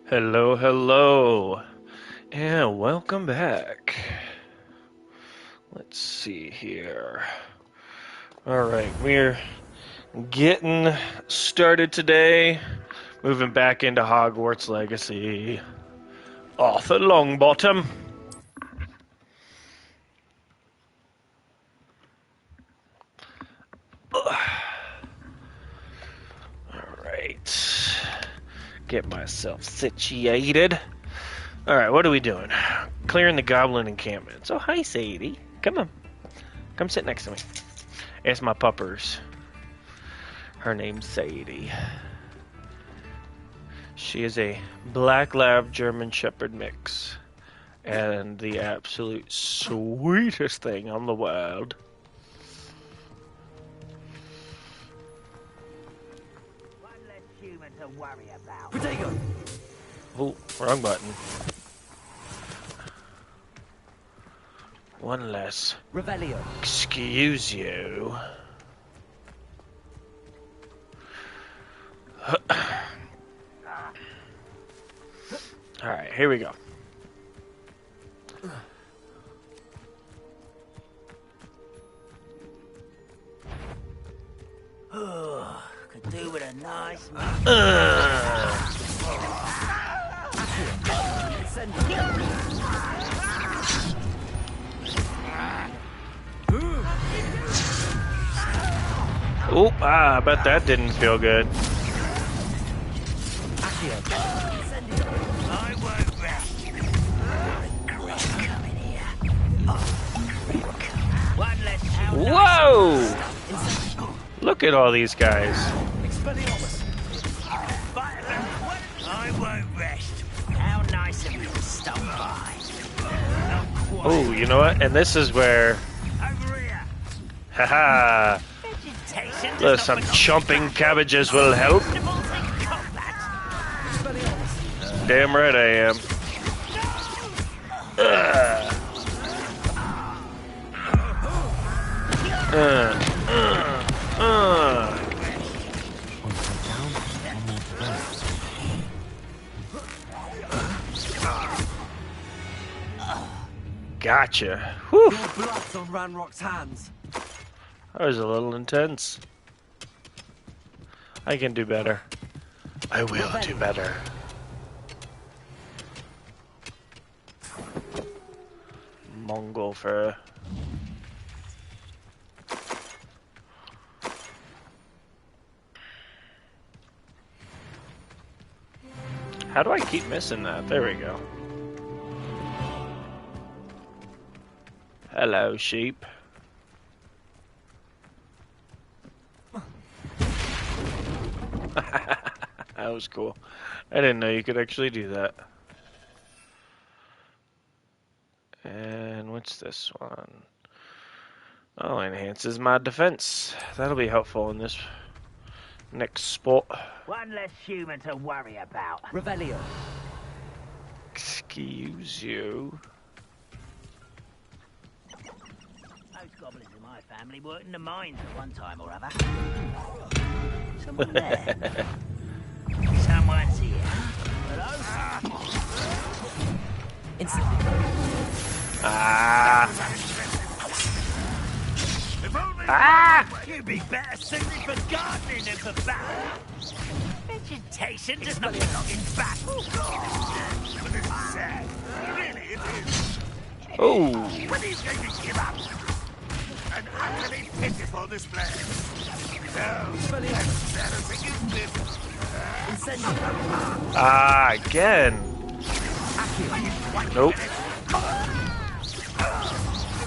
Hello, hello, and welcome back. Let's see here. Alright, we're getting started today, moving back into Hogwarts Legacy. Arthur Longbottom. Alright, get myself situated. Alright, what are we doing? Clearing the goblin encampments. Oh, hi, Sadie. Come on. Come sit next to me. It's my puppers. Her name's Sadie. She is a Black Lab German Shepherd mix. And the absolute sweetest thing on the world. One less human to worry about. Potato! Oh, wrong button. One less. Revelio. Excuse you. Alright, here we go. Could do with a nice Oop, I bet that didn't feel good. I won't rest. Coming here. One less human. Whoa! Look at all these guys. I won't rest. How nice of you to stop by. Oh, you know what? And this is where... Over here. Haha! Vegetation There's does some not chomping cabbages will help. vegetables in combat. Damn right I am. Gotcha. Whew. Blood's on Ranrock's hands. That was a little intense. I can do better. I will do better. Mongol fur. How do I keep missing that? There we go. Hello, sheep. That was cool. I didn't know you could actually do that. And what's this one? Oh, enhances my defense. That'll be helpful in this next spot. One less human to worry about. Revelio. Excuse you. Most goblins in my family worked in the mines at one time or other. Someone there. Someone's here. Hello? Instantly. Ah! You'd be better suited for gardening than for battle. Vegetation does not belong in battle. But it's sad. Really, it is. Oh! When he's going to give up. An utterly pitiful display. No, embarrassing, isn't it? Ah, again! Nope. Is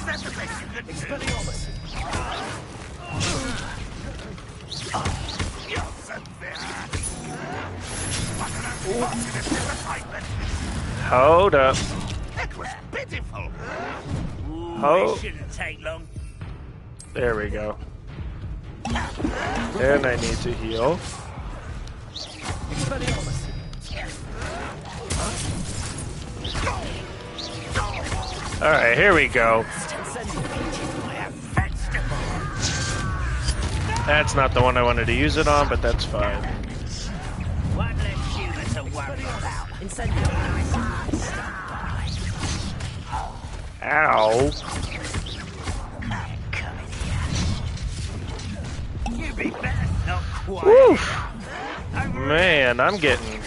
that the best you could do? You're so very... What an unfortunate disappointment. Hold up. That was pitiful. Oh. It shouldn't take long. There we go. And I need to heal. Alright, here we go. That's not the one I wanted to use it on, but that's fine. One less human to worry about. Incendio. Ow. You be better not quiet. Woof. Man, I'm getting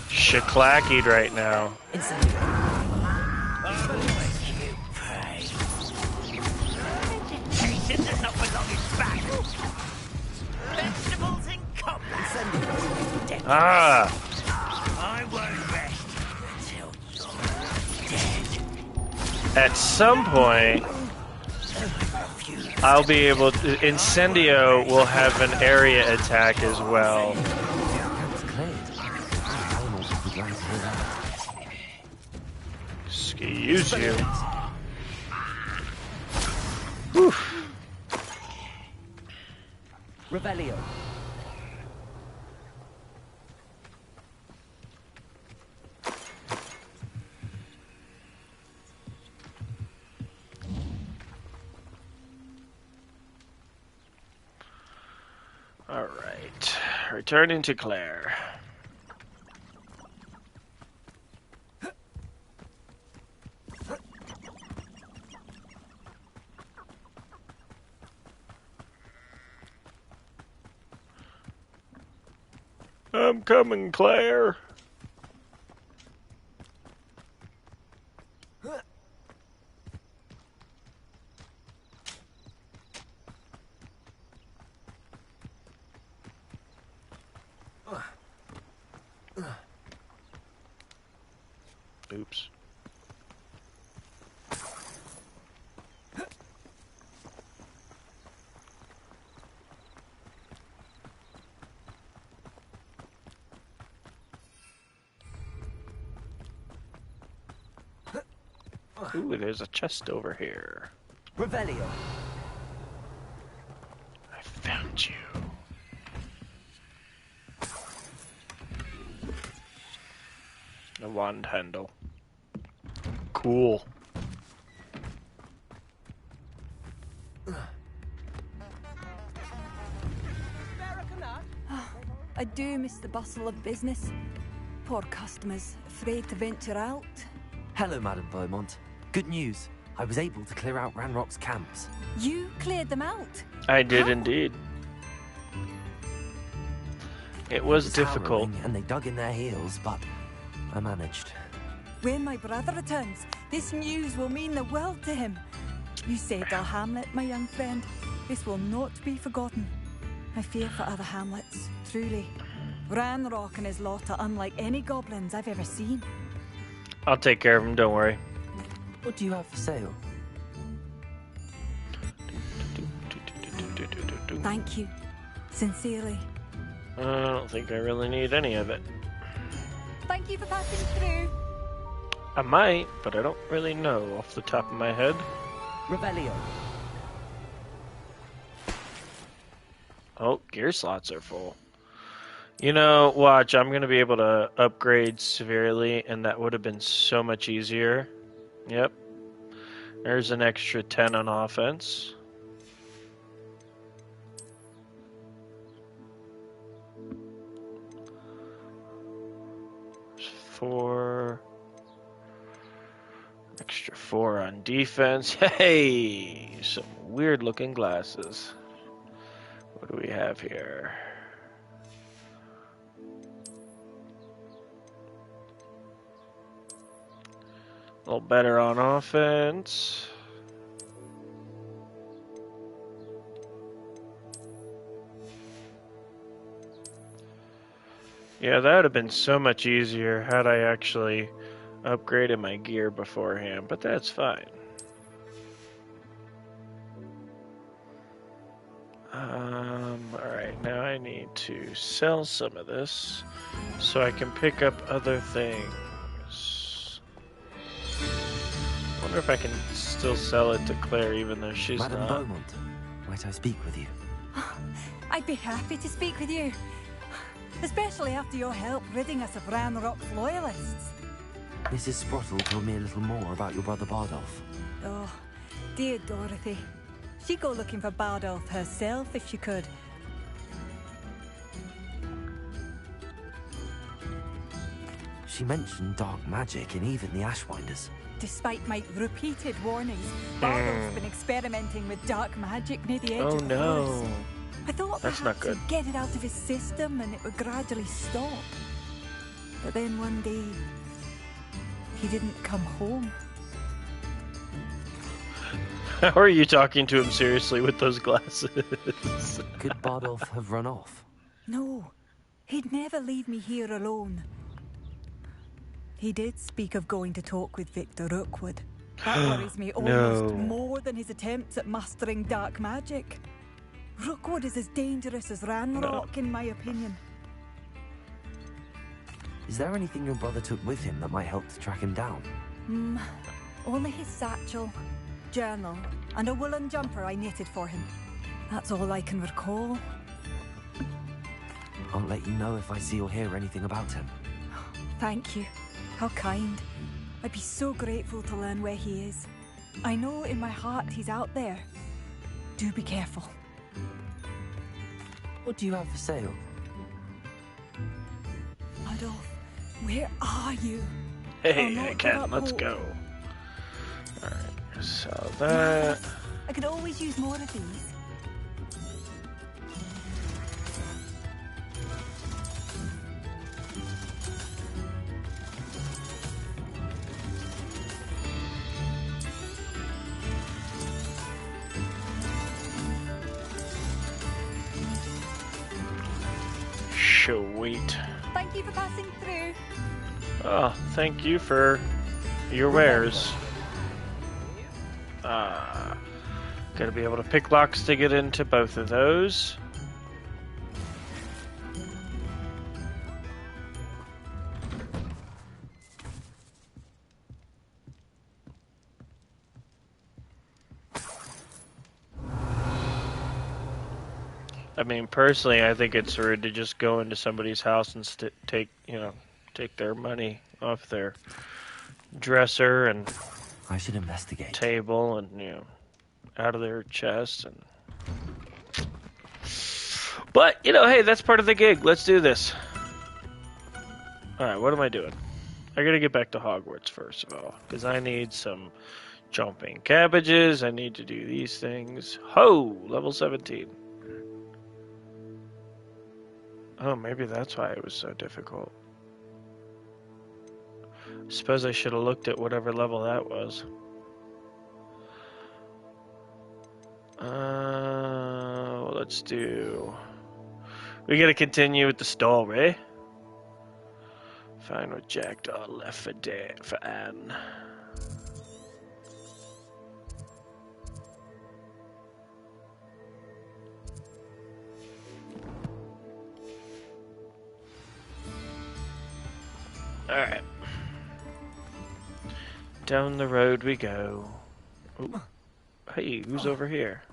shacklackied right now. Incendio. Vegetation does not belong in battle. Vegetables in combat. Incendio. Ah. I won't rest until you're dead. At some point, I'll be able to... Incendio will have an area attack as well. That's cleared. Almost would like to hear that. Excuse you. Oof. Revelio. All right. Returning to Claire. I'm coming, Claire. Oops. Ooh, there's a chest over here. Revelio. I found you. A wand handle. Cool. I do miss the bustle of business. Poor customers, afraid to venture out. Hello, Madam Beaumont. Good news. I was able to clear out Ranrock's camps. You cleared them out? I did How? indeed. It was difficult. Harrowing, and they dug in their heels, but I managed. When my brother returns, this news will mean the world to him. You saved our hamlet, my young friend. This will not be forgotten. I fear for other hamlets, truly. Ranrock and his lot are unlike any goblins I've ever seen. I'll take care of him, don't worry. What do you have for sale? Thank you. Sincerely. I don't think I really need any of it. Thank you for passing through. I might, but I don't really know off the top of my head. Revelio. Oh, gear slots are full. You know, watch, I'm going to be able to upgrade severely, and that would have been so much easier. Yep. There's an extra 10 on offense. There's 4. Extra 4 on defense. Hey! Some weird looking glasses. What do we have here? A little better on offense. Yeah, that would have been so much easier had I actually upgraded my gear beforehand, but that's fine. Alright, now I need to sell some of this so I can pick up other things. I wonder if I can still sell it to Claire even though she's Madam not. Beaumont, might I speak with you? I'd be happy to speak with you. Especially after your help ridding us of Ranrock's loyalists. Mrs. Sprottle told me a little more about your brother Bardolph. Oh, dear Dorothy. She'd go looking for Bardolph herself if she could. She mentioned dark magic in even the Ashwinders. Despite my repeated warnings, Barrow's been experimenting with dark magic near the edge Oh of the no. forest. I thought That's perhaps not good. he'd get it out of his system and it would gradually stop. But then one day, he didn't come home. How are you talking to him seriously with those glasses? Could Bardolph have run off? No, he'd never leave me here alone. He did speak of going to talk with Victor Rookwood. That worries me almost more than his attempts at mastering dark magic. Rookwood is as dangerous as Ranrock, in my opinion. Is there anything your brother took with him that might help to track him down? Only his satchel, journal, and a woolen jumper I knitted for him. That's all I can recall. I'll let you know if I see or hear anything about him. Thank you. How kind. I'd be so grateful to learn where he is. I know in my heart he's out there. Do be careful. What do you have for sale? Adolf, where are you? Hey, I can. Let's go. Alright, so that... I could always use more of these. Sweet. Thank you for passing through. Oh, thank you for your wares. Gotta be able to pick locks to get into both of those. I mean, personally, I think it's rude to just go into somebody's house and take their money off their dresser and I should investigate. table and, out of their chest. And but, hey, that's part of the gig. Let's do this. Alright, what am I doing? I gotta get back to Hogwarts first of all, because I need some jumping cabbages. I need to do these things. Ho! Level 17. Oh, maybe that's why it was so difficult. I suppose I should have looked at whatever level that was. Let's do... We gotta continue with the story. Find what Jackdaw left for Anne. Alright. Down the road we go. Ooh. Hey, who's over here?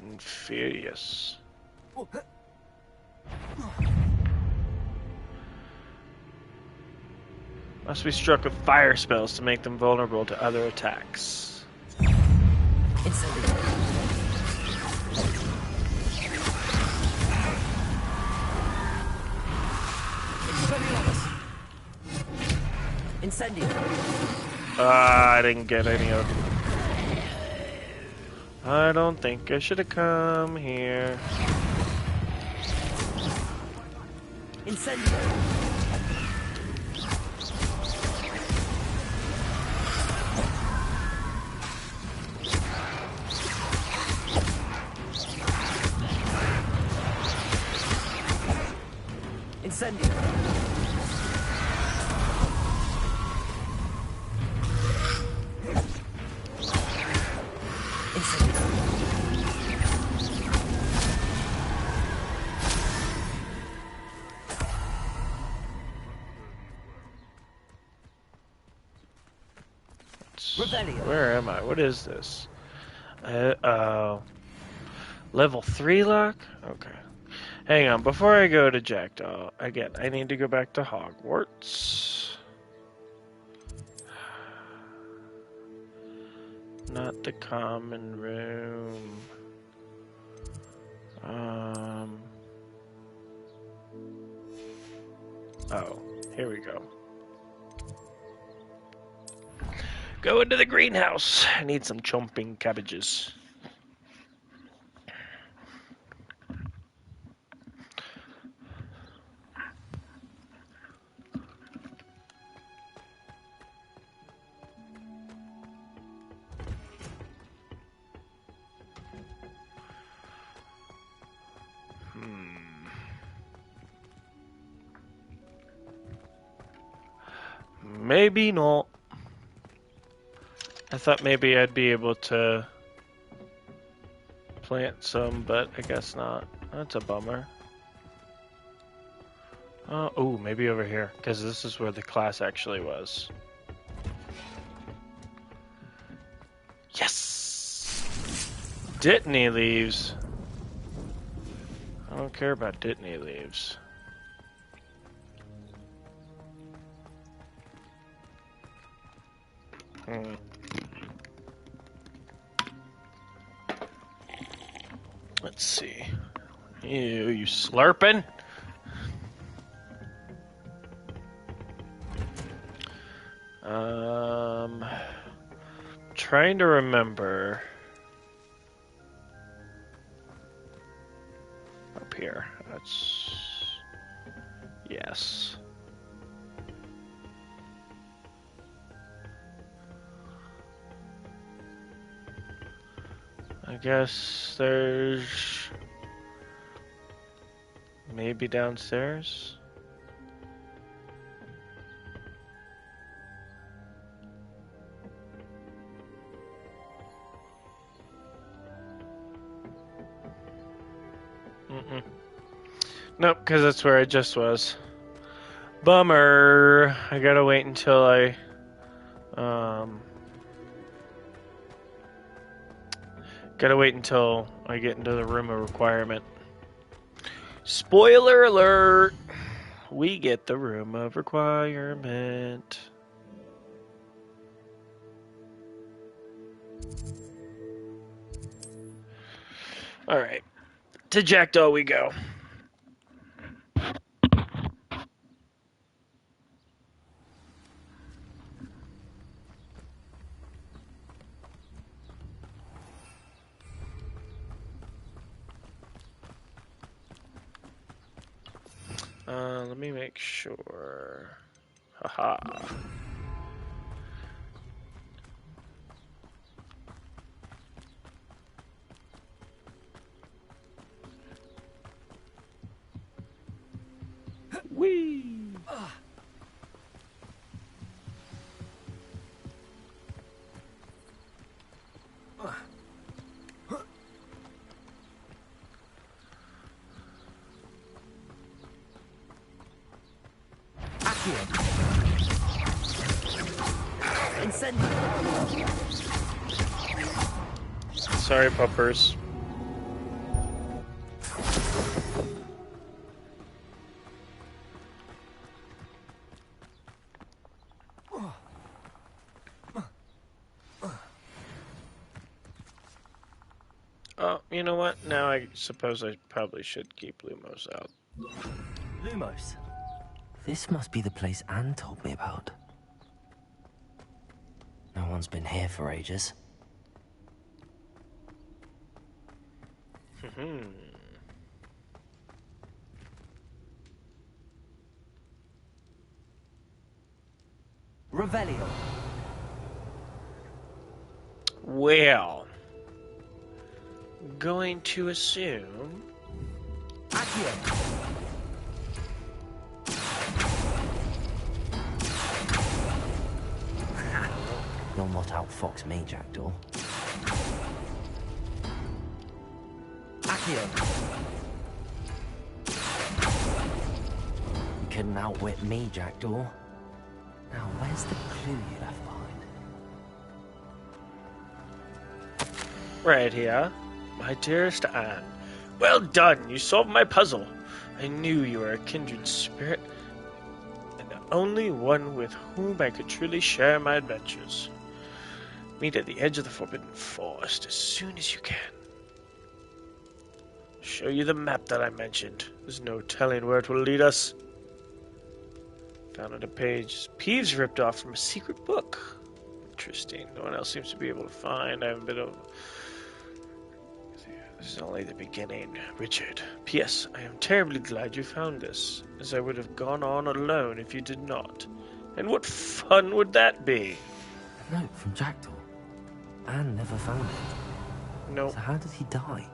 Infurious. Must be struck with fire spells to make them vulnerable to other attacks. Incendio. I didn't get any of them. I don't think I should have come here. Incendio. Incendio. Where am I? What is this? Level 3 lock? Okay. Hang on, before I go to Jackdaw, again, I need to go back to Hogwarts. Not the common room. Oh, here we go. Go into the greenhouse. I need some chomping cabbages. Maybe not. I thought maybe I'd be able to plant some, but I guess not. That's a bummer. Oh, maybe over here, because this is where the class actually was. Yes! Dittany leaves. I don't care about Dittany leaves. Let's see. Ew, you slurping? Trying to remember. Up here. That's... Yes. I guess there's... Maybe downstairs? Nope, because that's where I just was. Bummer. I gotta wait until I... Gotta wait until I get into the room of requirement. Spoiler alert! We get the room of requirement. Alright. To Jackdaw we go. Let me make sure. Haha. Whee! Sorry, puppers. Oh, you know what? Now I suppose I probably should keep Lumos out. Lumos? This must be the place Anne told me about. No one's been here for ages. Revelio. Well, going to assume. Accio. You'll not outfox me, Jackdaw. Accio. You couldn't outwit me, Jackdaw. Now, where's the clue you left behind? Right here. My dearest Anne. Well done, you solved my puzzle. I knew you were a kindred spirit, and the only one with whom I could truly share my adventures. Meet at the edge of the Forbidden Forest as soon as you can. Show you the map that I mentioned. There's no telling where it will lead us. Found on a page. Peeves ripped off from a secret book. Interesting. No one else seems to be able to find. I haven't been able... This is only the beginning. Richard. P.S. I am terribly glad you found this, as I would have gone on alone if you did not. And what fun would that be? A note from Jackdaw. Anne never found it. Nope. So how did he die?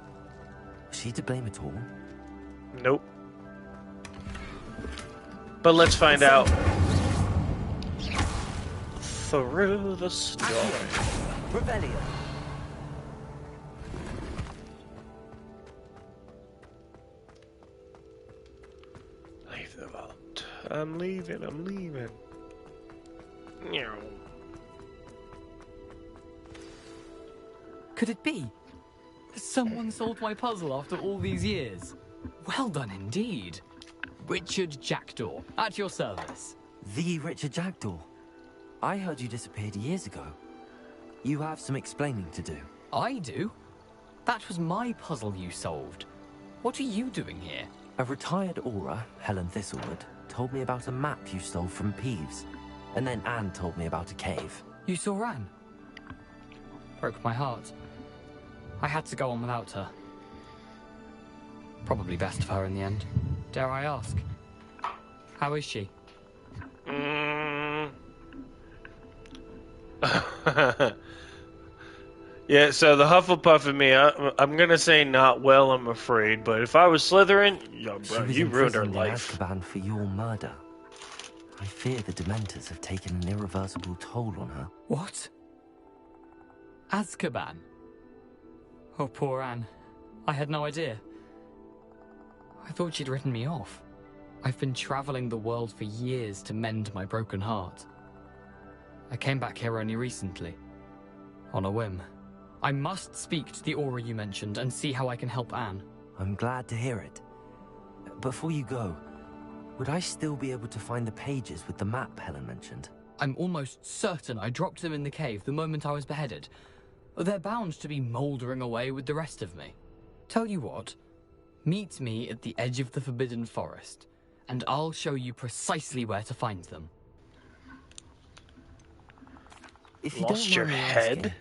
Was she to blame at all? Nope. But let's find out through the story. Rebellion. Leave the vault. I'm leaving. Meow. Could it be? Someone solved my puzzle after all these years. Well done indeed. Richard Jackdaw, at your service. The Richard Jackdaw. I heard you disappeared years ago. You have some explaining to do. I do? That was my puzzle you solved. What are you doing here? A retired aura, Helen Thistlewood, told me about a map you stole from Peeves. And then Anne told me about a cave. You saw Anne? Broke my heart. I had to go on without her. Probably best for her in the end. Dare I ask? How is she? Yeah, so the Hufflepuff in me, I'm gonna say not well, I'm afraid. But if I was Slytherin, yo, bro, you ruined her life. She was imprisoned in Azkaban for your murder. I fear the Dementors have taken an irreversible toll on her. What? Azkaban? Oh, poor Anne. I had no idea. I thought she'd written me off. I've been traveling the world for years to mend my broken heart. I came back here only recently. On a whim. I must speak to the aura you mentioned and see how I can help Anne. I'm glad to hear it. Before you go, would I still be able to find the pages with the map Helen mentioned? I'm almost certain I dropped them in the cave the moment I was beheaded. They're bound to be mouldering away with the rest of me. Tell you what, meet me at the edge of the Forbidden Forest, and I'll show you precisely where to find them. If you Lost don't your mind me head? asking,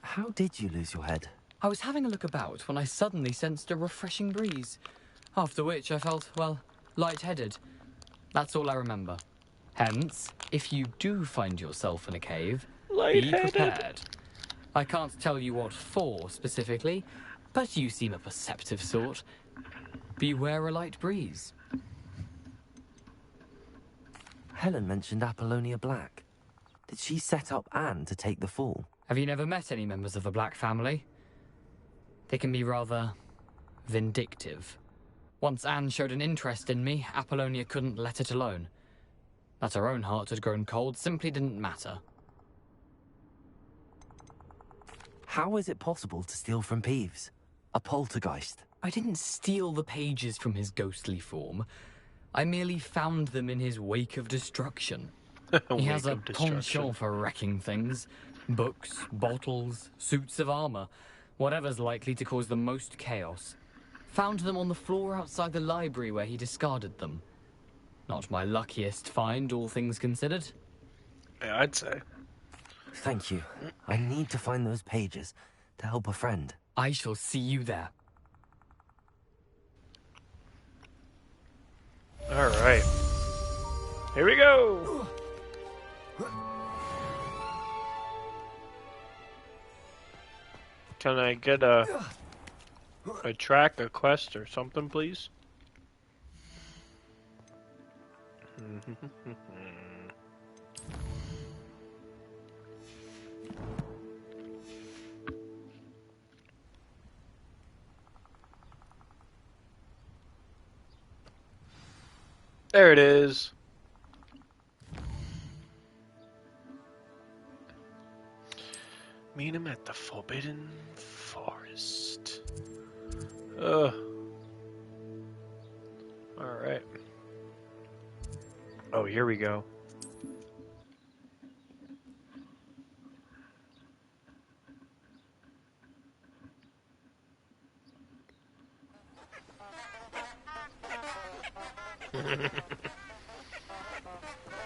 how did you lose your head? I was having a look about when I suddenly sensed a refreshing breeze, after which I felt, well, lightheaded. That's all I remember. Hence, if you do find yourself in a cave, be Lightheaded? prepared. I can't tell you what for specifically, but you seem a perceptive sort. Beware a light breeze. Helen mentioned Apollonia Black. Did she set up Anne to take the fall? Have you never met any members of the Black family? They can be rather vindictive. Once Anne showed an interest in me, Apollonia couldn't let it alone. That her own heart had grown cold simply didn't matter. How is it possible to steal from Peeves? A poltergeist? I didn't steal the pages from his ghostly form. I merely found them in his wake of destruction. He has a penchant for wrecking things. Books, bottles, suits of armor. Whatever's likely to cause the most chaos. Found them on the floor outside the library where he discarded them. Not my luckiest find, all things considered. Yeah, I'd say. Thank you. I need to find those pages to help a friend. I shall see you there. All right. Here we go. Can I get a track, a quest, or something, please? There it is. Meet him at the Forbidden Forest. Alright. Oh, here we go.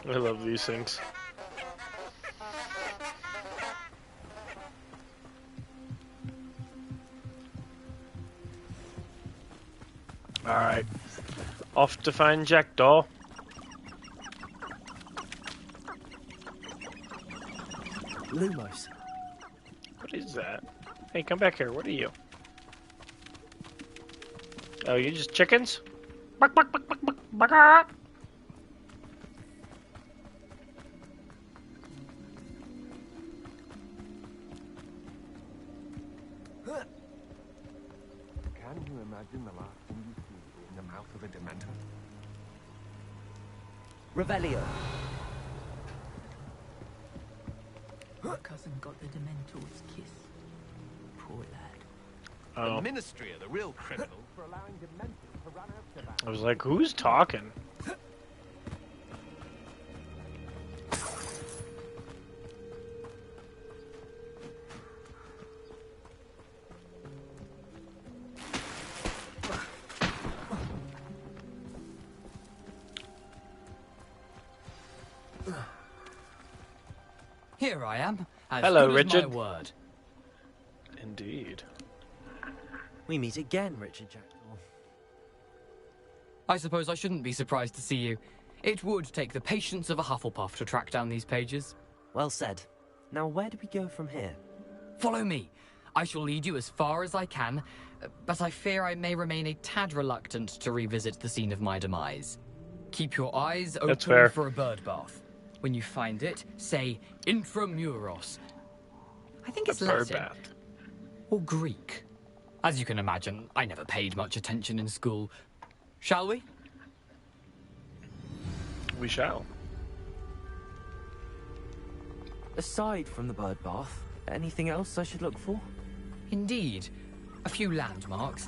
I love these things. Alright. Off to find Jackdaw. Lumos. What is that? Hey, come back here. What are you? Oh, you just chickens? Buck, buck, buck, buck, buck, buck, buck. Can you imagine the last thing you see in the mouth of a Dementor? Revelio. My cousin got the Dementor's kiss. Poor lad. Oh. The Ministry are the real criminals for allowing Dementors to run out to that. I was like, who's talking? Here I am. As Hello, good as Richard. my word. Indeed. We meet again, Richard Jackdaw. I suppose I shouldn't be surprised to see you. It would take the patience of a Hufflepuff to track down these pages. Well said. Now, where do we go from here? Follow me. I shall lead you as far as I can, but I fear I may remain a tad reluctant to revisit the scene of my demise. Keep your eyes That's open fair. for a bird bath. When you find it, say Intramuros. I think it's Bird Latin. bath. Or Greek. As you can imagine, I never paid much attention in school. Shall we? We shall. Aside from the bird bath, anything else I should look for? Indeed. A few landmarks.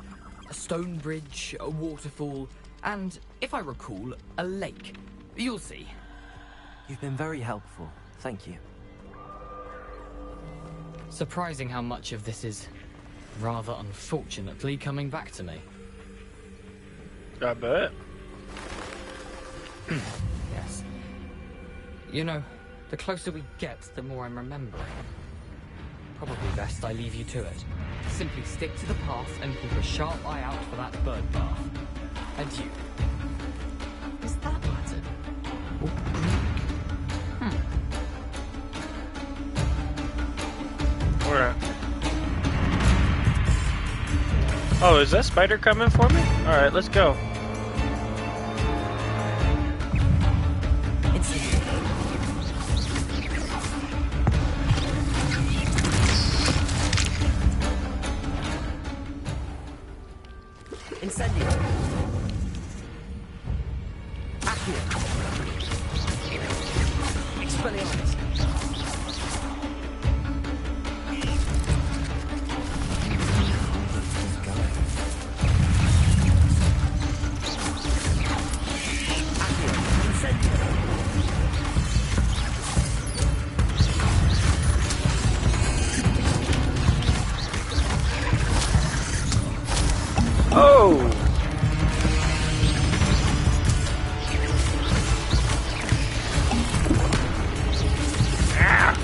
A stone bridge, a waterfall, and, if I recall, a lake. You'll see. You've been very helpful. Thank you. Surprising how much of this is, rather unfortunately, coming back to me. I bet. Yes. You know, the closer we get, the more I'm remembering. Probably best I leave you to it. Simply stick to the path and keep a sharp eye out for that bird bath. Adieu. Is that Latin? Or Greek? Where at? Oh, is that spider coming for me? Alright, let's go. Incendio. Accio. Expelliarmus. Oh! Ah!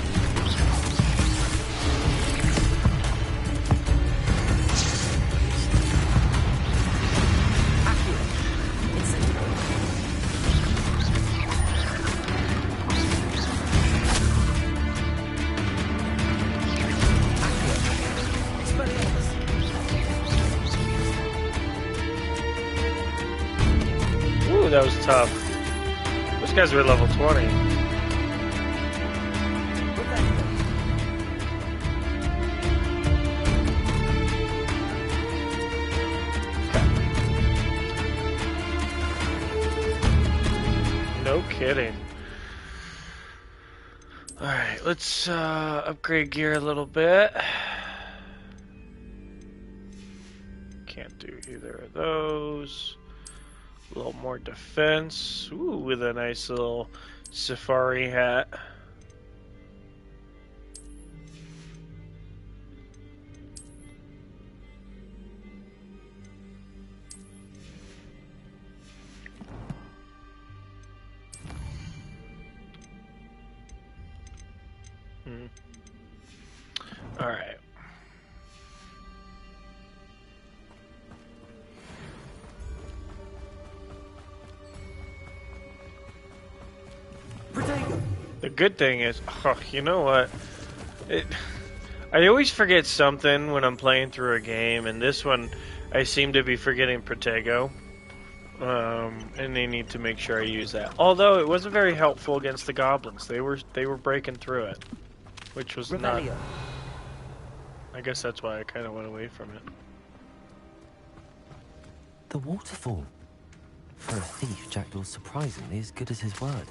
Ooh, that was tough. Those guys were level 20. No kidding. Alright, let's upgrade gear a little bit. Can't do either of those. A little more defense. Ooh, with a nice little safari hat. Alright. The good thing is, oh, you know what? I always forget something when I'm playing through a game, and this one I seem to be forgetting Protego. And they need to make sure I use that. Although it wasn't very helpful against the goblins. They were breaking through it, which was not. I guess that's why I kind of went away from it. The waterfall. For a thief, Jackdaw's surprisingly as good as his word.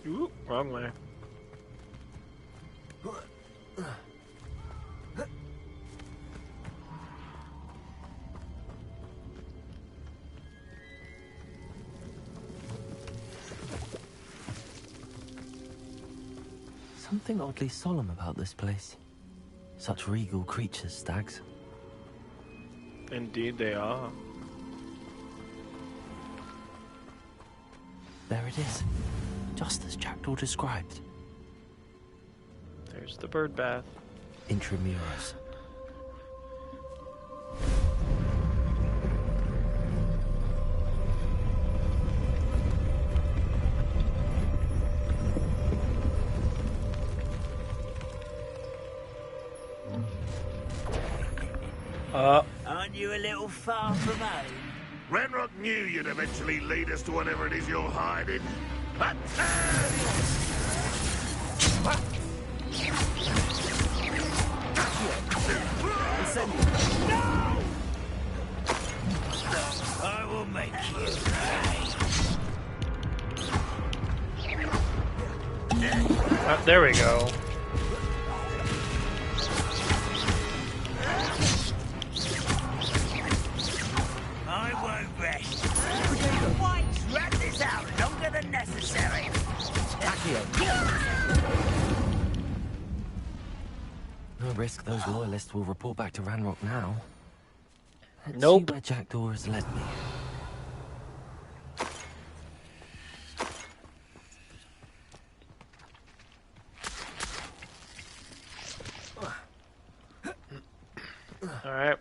Ooh, wrong way. Something oddly solemn about this place. Such regal creatures, stags. Indeed they are. There it is. Just as Jackdaw described. There's the bird bath. Intramuros. Aren't you a little far from home? Ranrock knew you'd eventually lead us to whatever it is you're hiding. But No! I will make you pay. There we go. I won't rest. Why drag this out longer than necessary? No risk those loyalists will report back to Ranrock now. Let's Nope. see where Jackdaw has led me. Alright.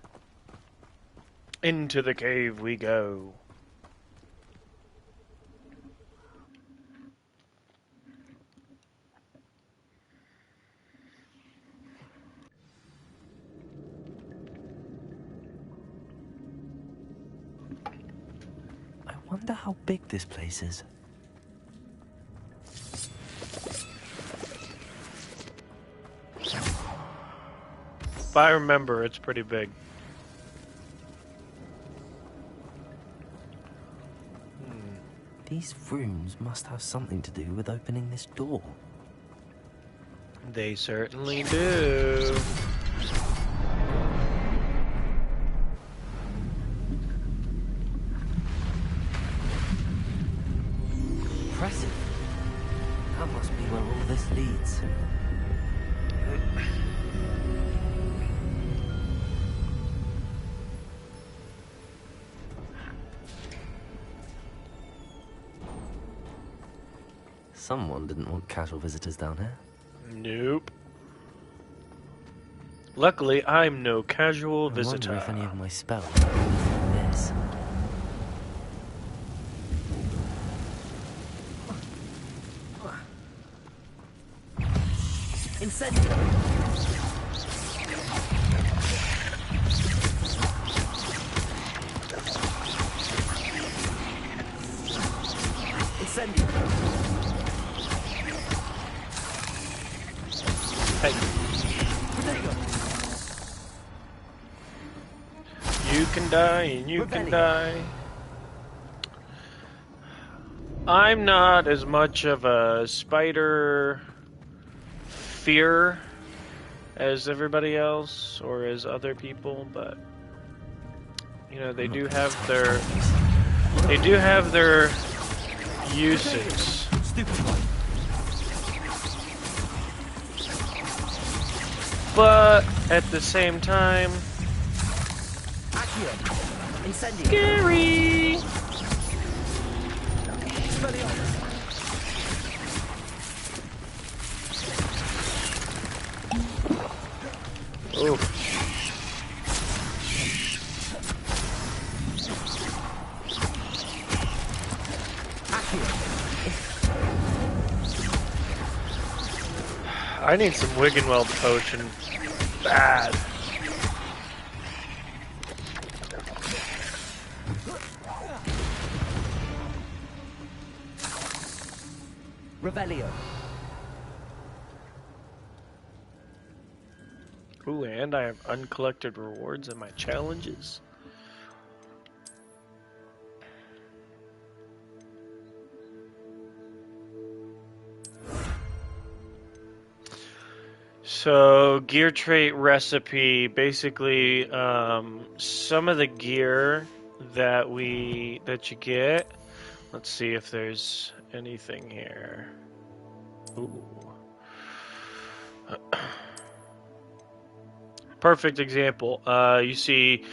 Into the cave we go. I wonder how big this place is. If I remember, it's pretty big. These runes must have something to do with opening this door. They certainly do. Impressive. That must be where all this leads. Someone didn't want casual visitors down here. Nope. Luckily, I'm no casual I visitor. wonder if any of my spells are from this. Incendio! Incendio! Hey. You can die and you can die. I'm not as much of a spider fear as everybody else or as other people, but you know, they do have their uses. Stupid one. but at the same time, scary. Ooh. I need some Wiggenweld potion. Bad. Revelio. Ooh, and I have uncollected rewards in my challenges. So, gear trait recipe, basically, some of the gear that you get. Let's see if there's anything here. Ooh. Perfect example. You see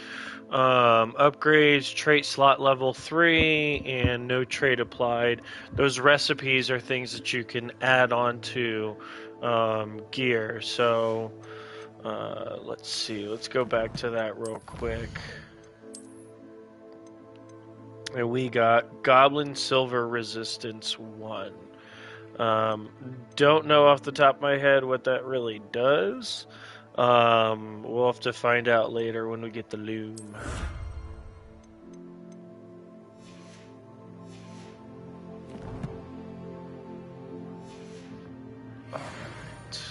upgrades, trait slot level 3, and no trait applied. Those recipes are things that you can add on to gear. So let's see. Let's go back to that real quick. And we got Goblin Silver Resistance 1. Don't know off the top of my head what that really does. We'll have to find out later when we get the loom. Alright.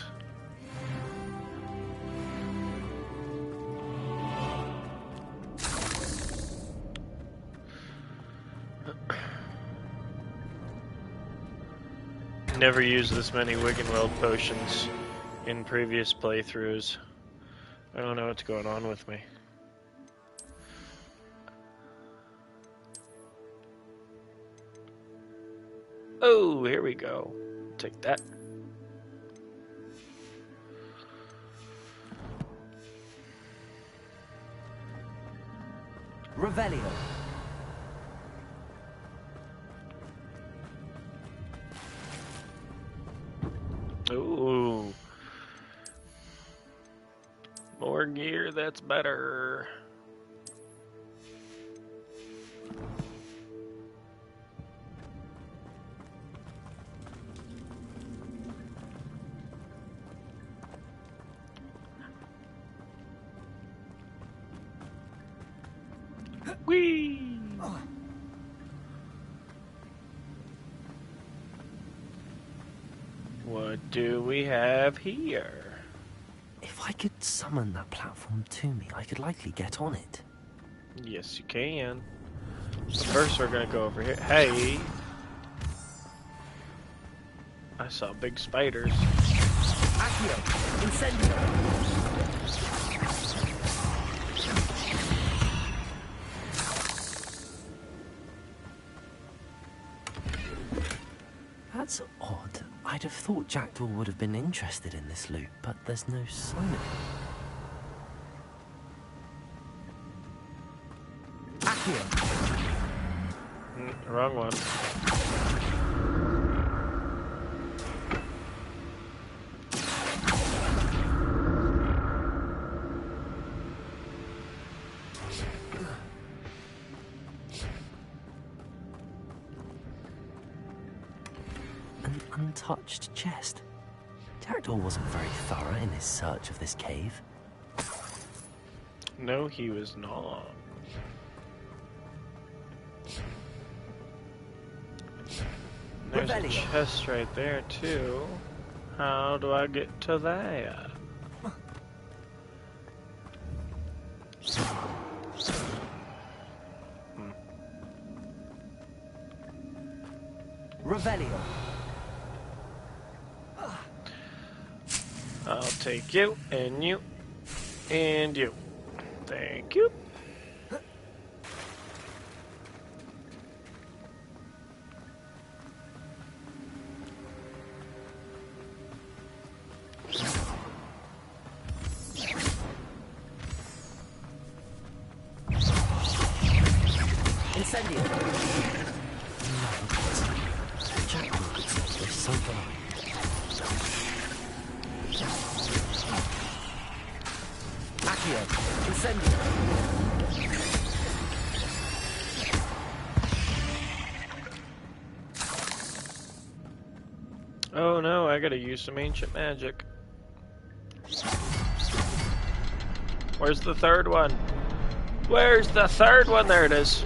Never used this many Wiggenweld potions in previous playthroughs. I don't know what's going on with me. Oh, here we go. Take that. Revelio. Ooh. More gear, that's better. Whee! What do we have here? If I could summon that platform to me, I could likely get on it. Yes, you can. But first, we're gonna go over here. Hey! I saw big spiders. Accio! Incendio! That's odd. I'd have thought Jackdaw would have been interested in this loot, but there's no sign of it. Accio! Wrong one. An untouched chest. Jackdaw wasn't very thorough in his search of this cave. No, he was not. There's a chest right there, too. How do I get to that? Revelio. I'll take you, and you, and you. Thank you. Incendio! Jack could say this so far. Accio! Incendio! Oh no, I gotta use some ancient magic. Where's the third one? Where's the third one? There it is.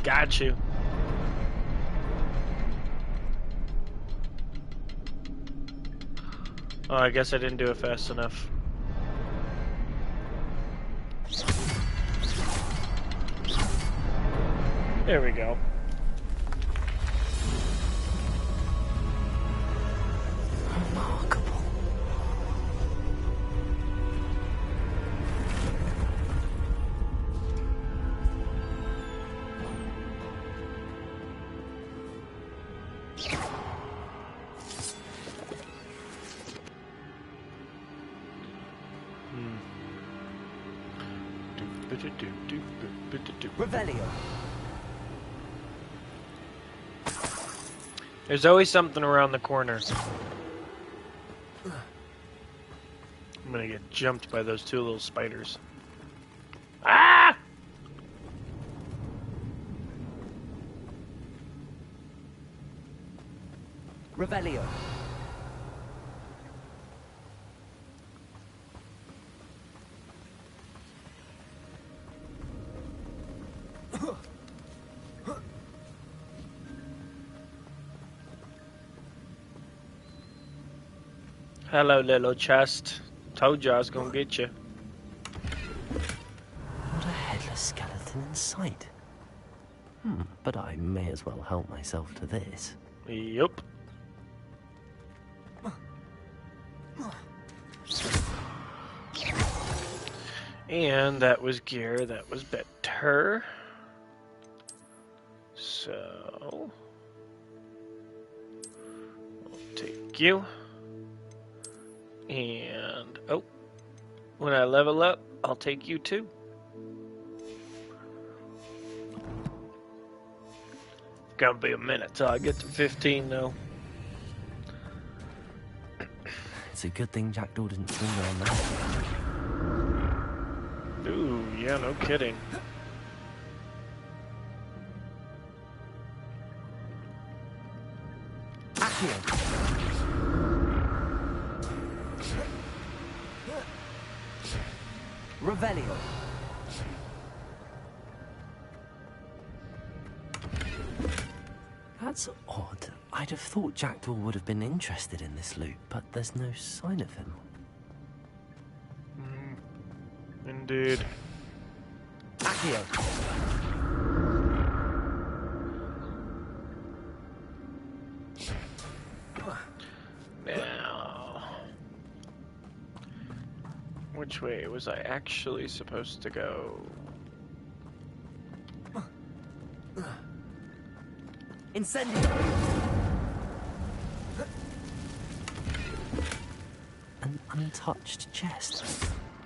Got you. Oh, I guess I didn't do it fast enough. There we go. Remarkable. Revelio. There's always something around the corner. I'm gonna get jumped by those two little spiders. Ah! Revelio. Hello, little chest. Told you I was gonna get you. Not a headless skeleton in sight. But I may as well help myself to this. Yup. And that was gear, that was better. So I'll take you. And oh, when I level up, I'll take you too. Gonna be a minute till I get to 15 though. It's a good thing Jackdaw didn't fall down there. Ooh, yeah, no kidding. Accio! Revelio. That's odd. I'd have thought Jackdaw would have been interested in this loot, but there's no sign of him. Indeed. Accio. Now, which way was I actually supposed to go? Incendio! An untouched chest.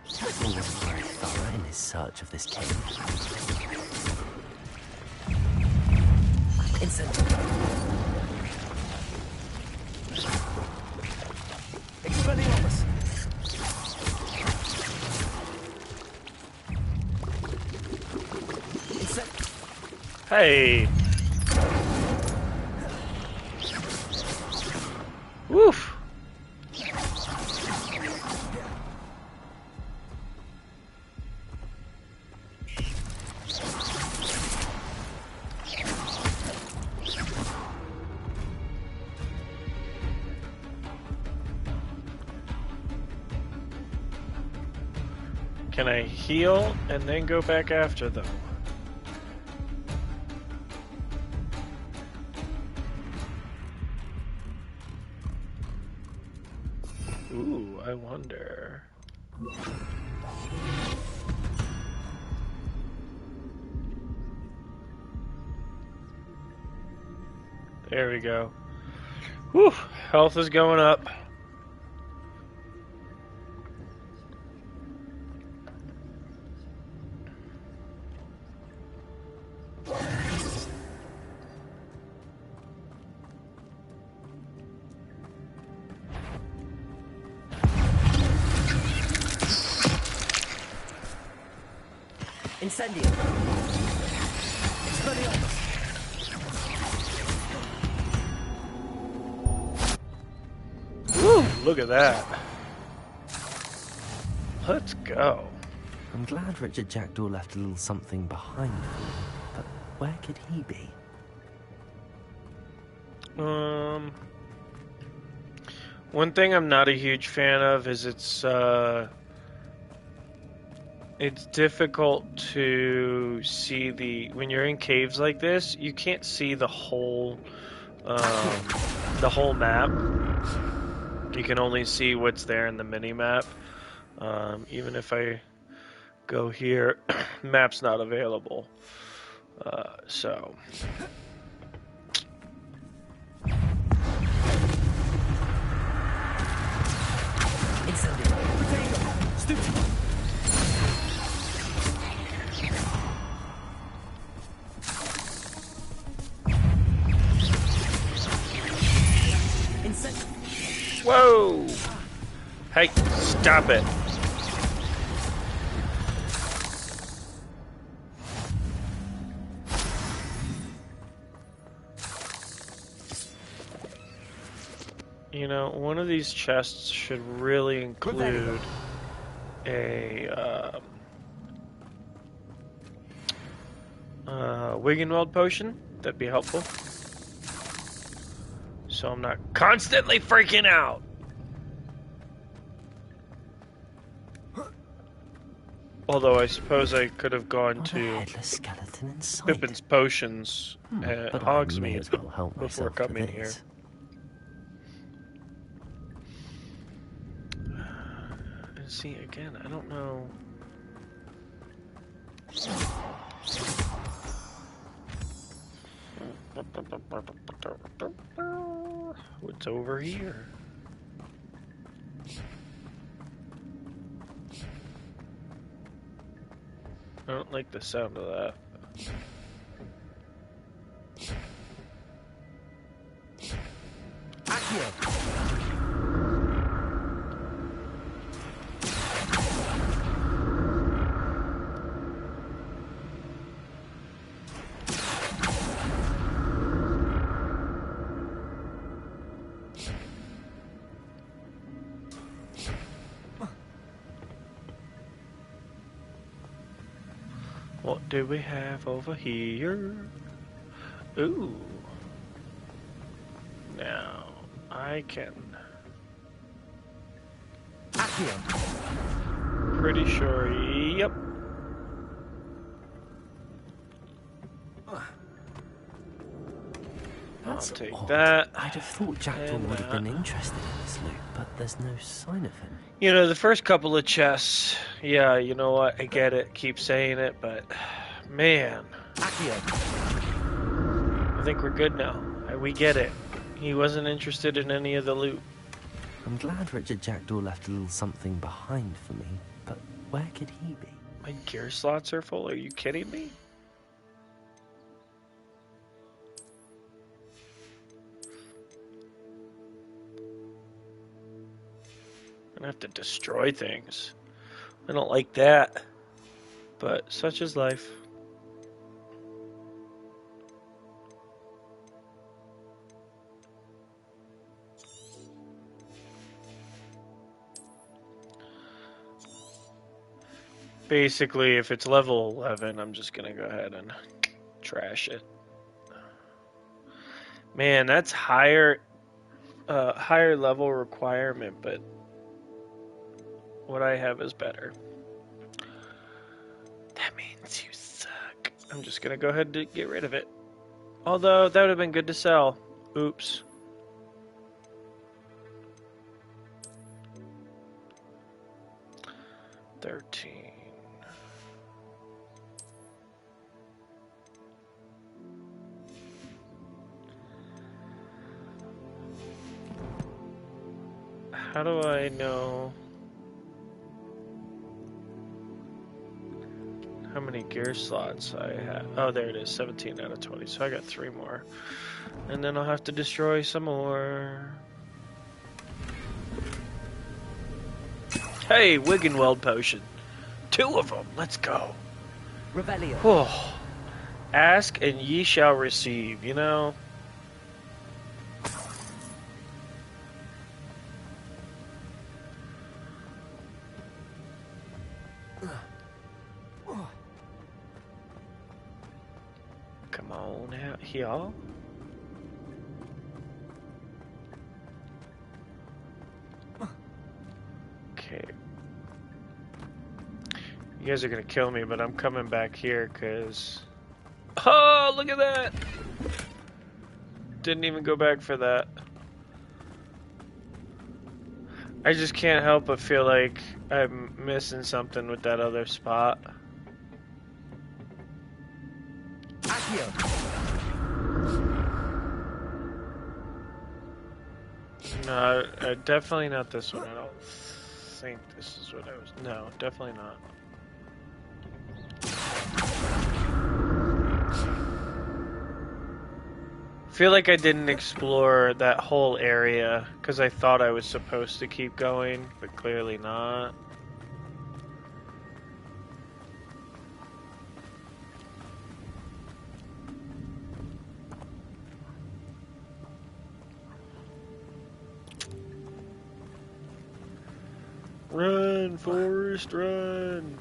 Jackdaw wasn't very thorough in his search of this cave. Incendio! Expelliarmus! Hey! Woof! Can I heal and then go back after them? Ooh, I wonder. There we go. Whew, health is going up. Incendio. Woo! Look at that. Let's go. I'm glad Richard Jackdaw left a little something behind for me, but where could he be? One thing I'm not a huge fan of is it's difficult to see when you're in caves like this, you can't see the whole map. You can only see what's there in the mini map. Even if I go here, map's not available. So. Whoa! Hey, stop it! You know, one of these chests should really include a Wiggenweld potion. That'd be helpful. So I'm not constantly freaking out. Although I suppose I could have gone to Pippin's Potions at Hogsmeade before coming here. And see, again, I don't know. What's over here? I don't like the sound of that. What do we have over here? Ooh. Now, I can... Pretty sure, yep. I'll take that. I'd have thought Jackdaw would have been interested in this loot, but there's no sign of him. You know, the first couple of chests, yeah, you know what, I get it, keep saying it, but, man. I think we're good now. We get it. He wasn't interested in any of the loot. I'm glad Richard Jackdaw left a little something behind for me, but where could he be? My gear slots are full, are you kidding me? I have to destroy things. I don't like that. But such is life. Basically, if it's level 11, I'm just gonna go ahead and trash it. Man, that's higher level requirement, but what I have is better. That means you suck. I'm just gonna go ahead and get rid of it. Although, that would have been good to sell. Oops. $13. How do I know how many gear slots I have? Oh, there it is, 17 out of 20. So I got 3 more. And then I'll have to destroy some more. Hey, Wiggenweld potion. 2 of them. Let's go. Revelio. Oh, ask and ye shall receive, you know? Come on out here. Okay. You guys are gonna kill me, but I'm coming back here because... Oh, look at that! Didn't even go back for that. I just can't help but feel like I'm missing something with that other spot. No, definitely not this one. I don't think this is what I was... No, definitely not. I feel like I didn't explore that whole area because I thought I was supposed to keep going, but clearly not. Run, Forrest, run!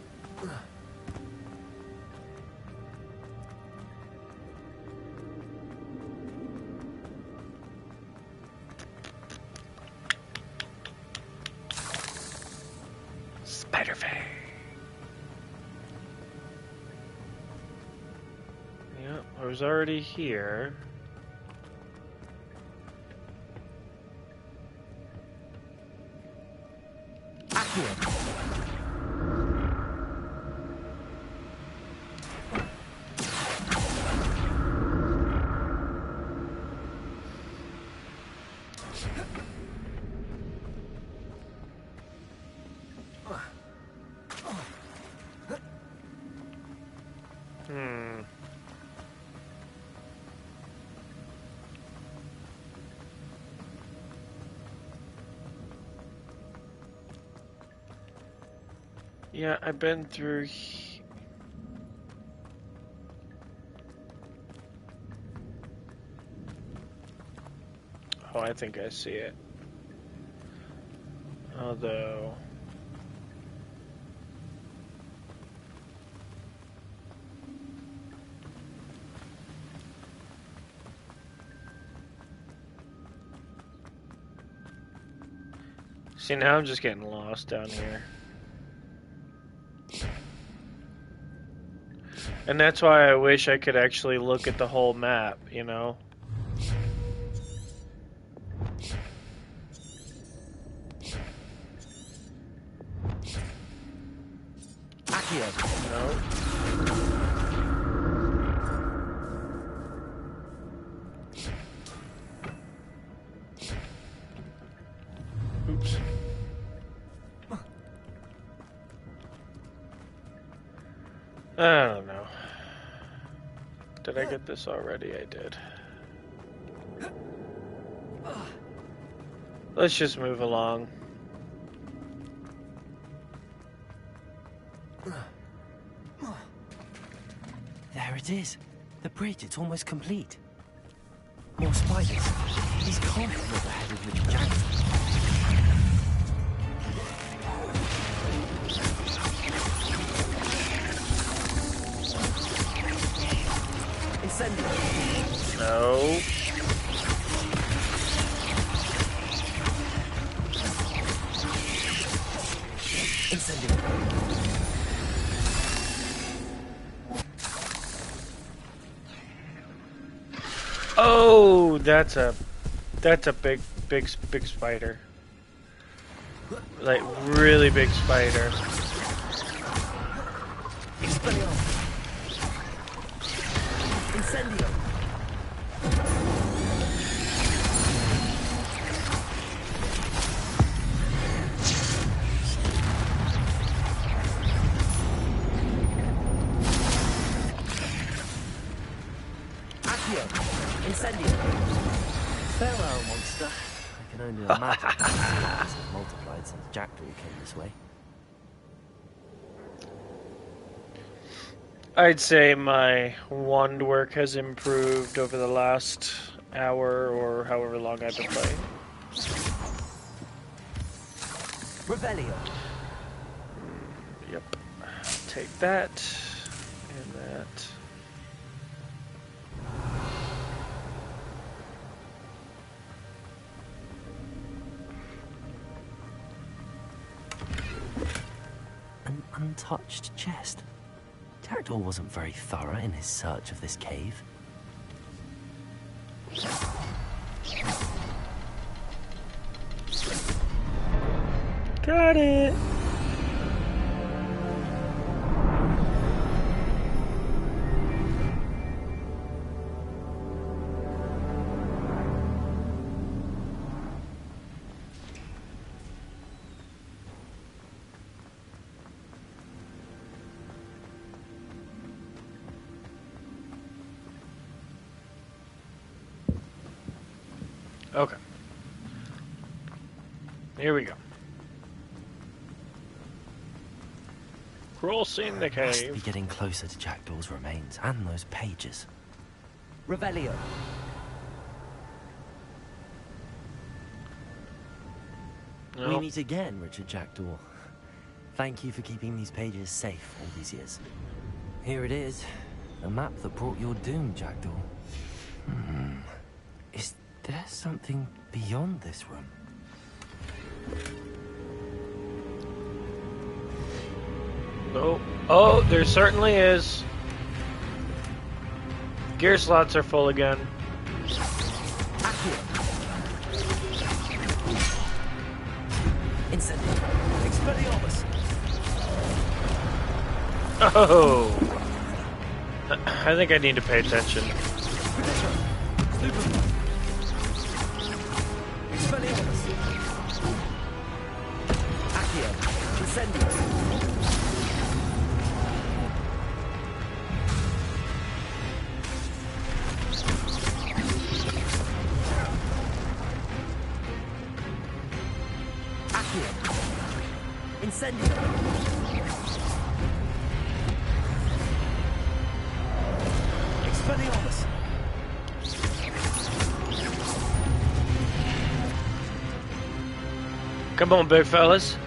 Spider-Fang! Yep, I was already here. Yeah, I've been through... Oh, I think I see it. Although... See, now I'm just getting lost down here. And that's why I wish I could actually look at the whole map, you know? No. Oops. I don't know. Did I get this already? I did. Let's just move along. There it is. The bridge, it's almost complete. More spiders. These can't be overheaded with Jackson. Incendio. No. Incendio. Oh, that's a big spider. Like really big spider. Incendio. Incendio. Farewell, monster. I can only imagine how it's multiplied since Jackdaw came this way. I'd say my wand work has improved over the last hour or however long I've been playing. Revelio. Yep. Take that and that. An untouched chest. Jackdaw wasn't very thorough in his search of this cave. Got it! Okay. Here we go. Crossing the Must be cave. getting closer to Jackdaw's remains and those pages. Revelio. We No. meet again, Richard Jackdaw. Thank you for keeping these pages safe all these years. Here it is. The map that brought your doom, Jackdaw. Is there something beyond this room? Oh, oh, there certainly is. Gear slots are full again. Incendio. Expelliarmus. Oh! I think I need to pay attention. Expelliarmus. Accio. Incendio. Incendio. Expelliarmus. Come on, big fellas.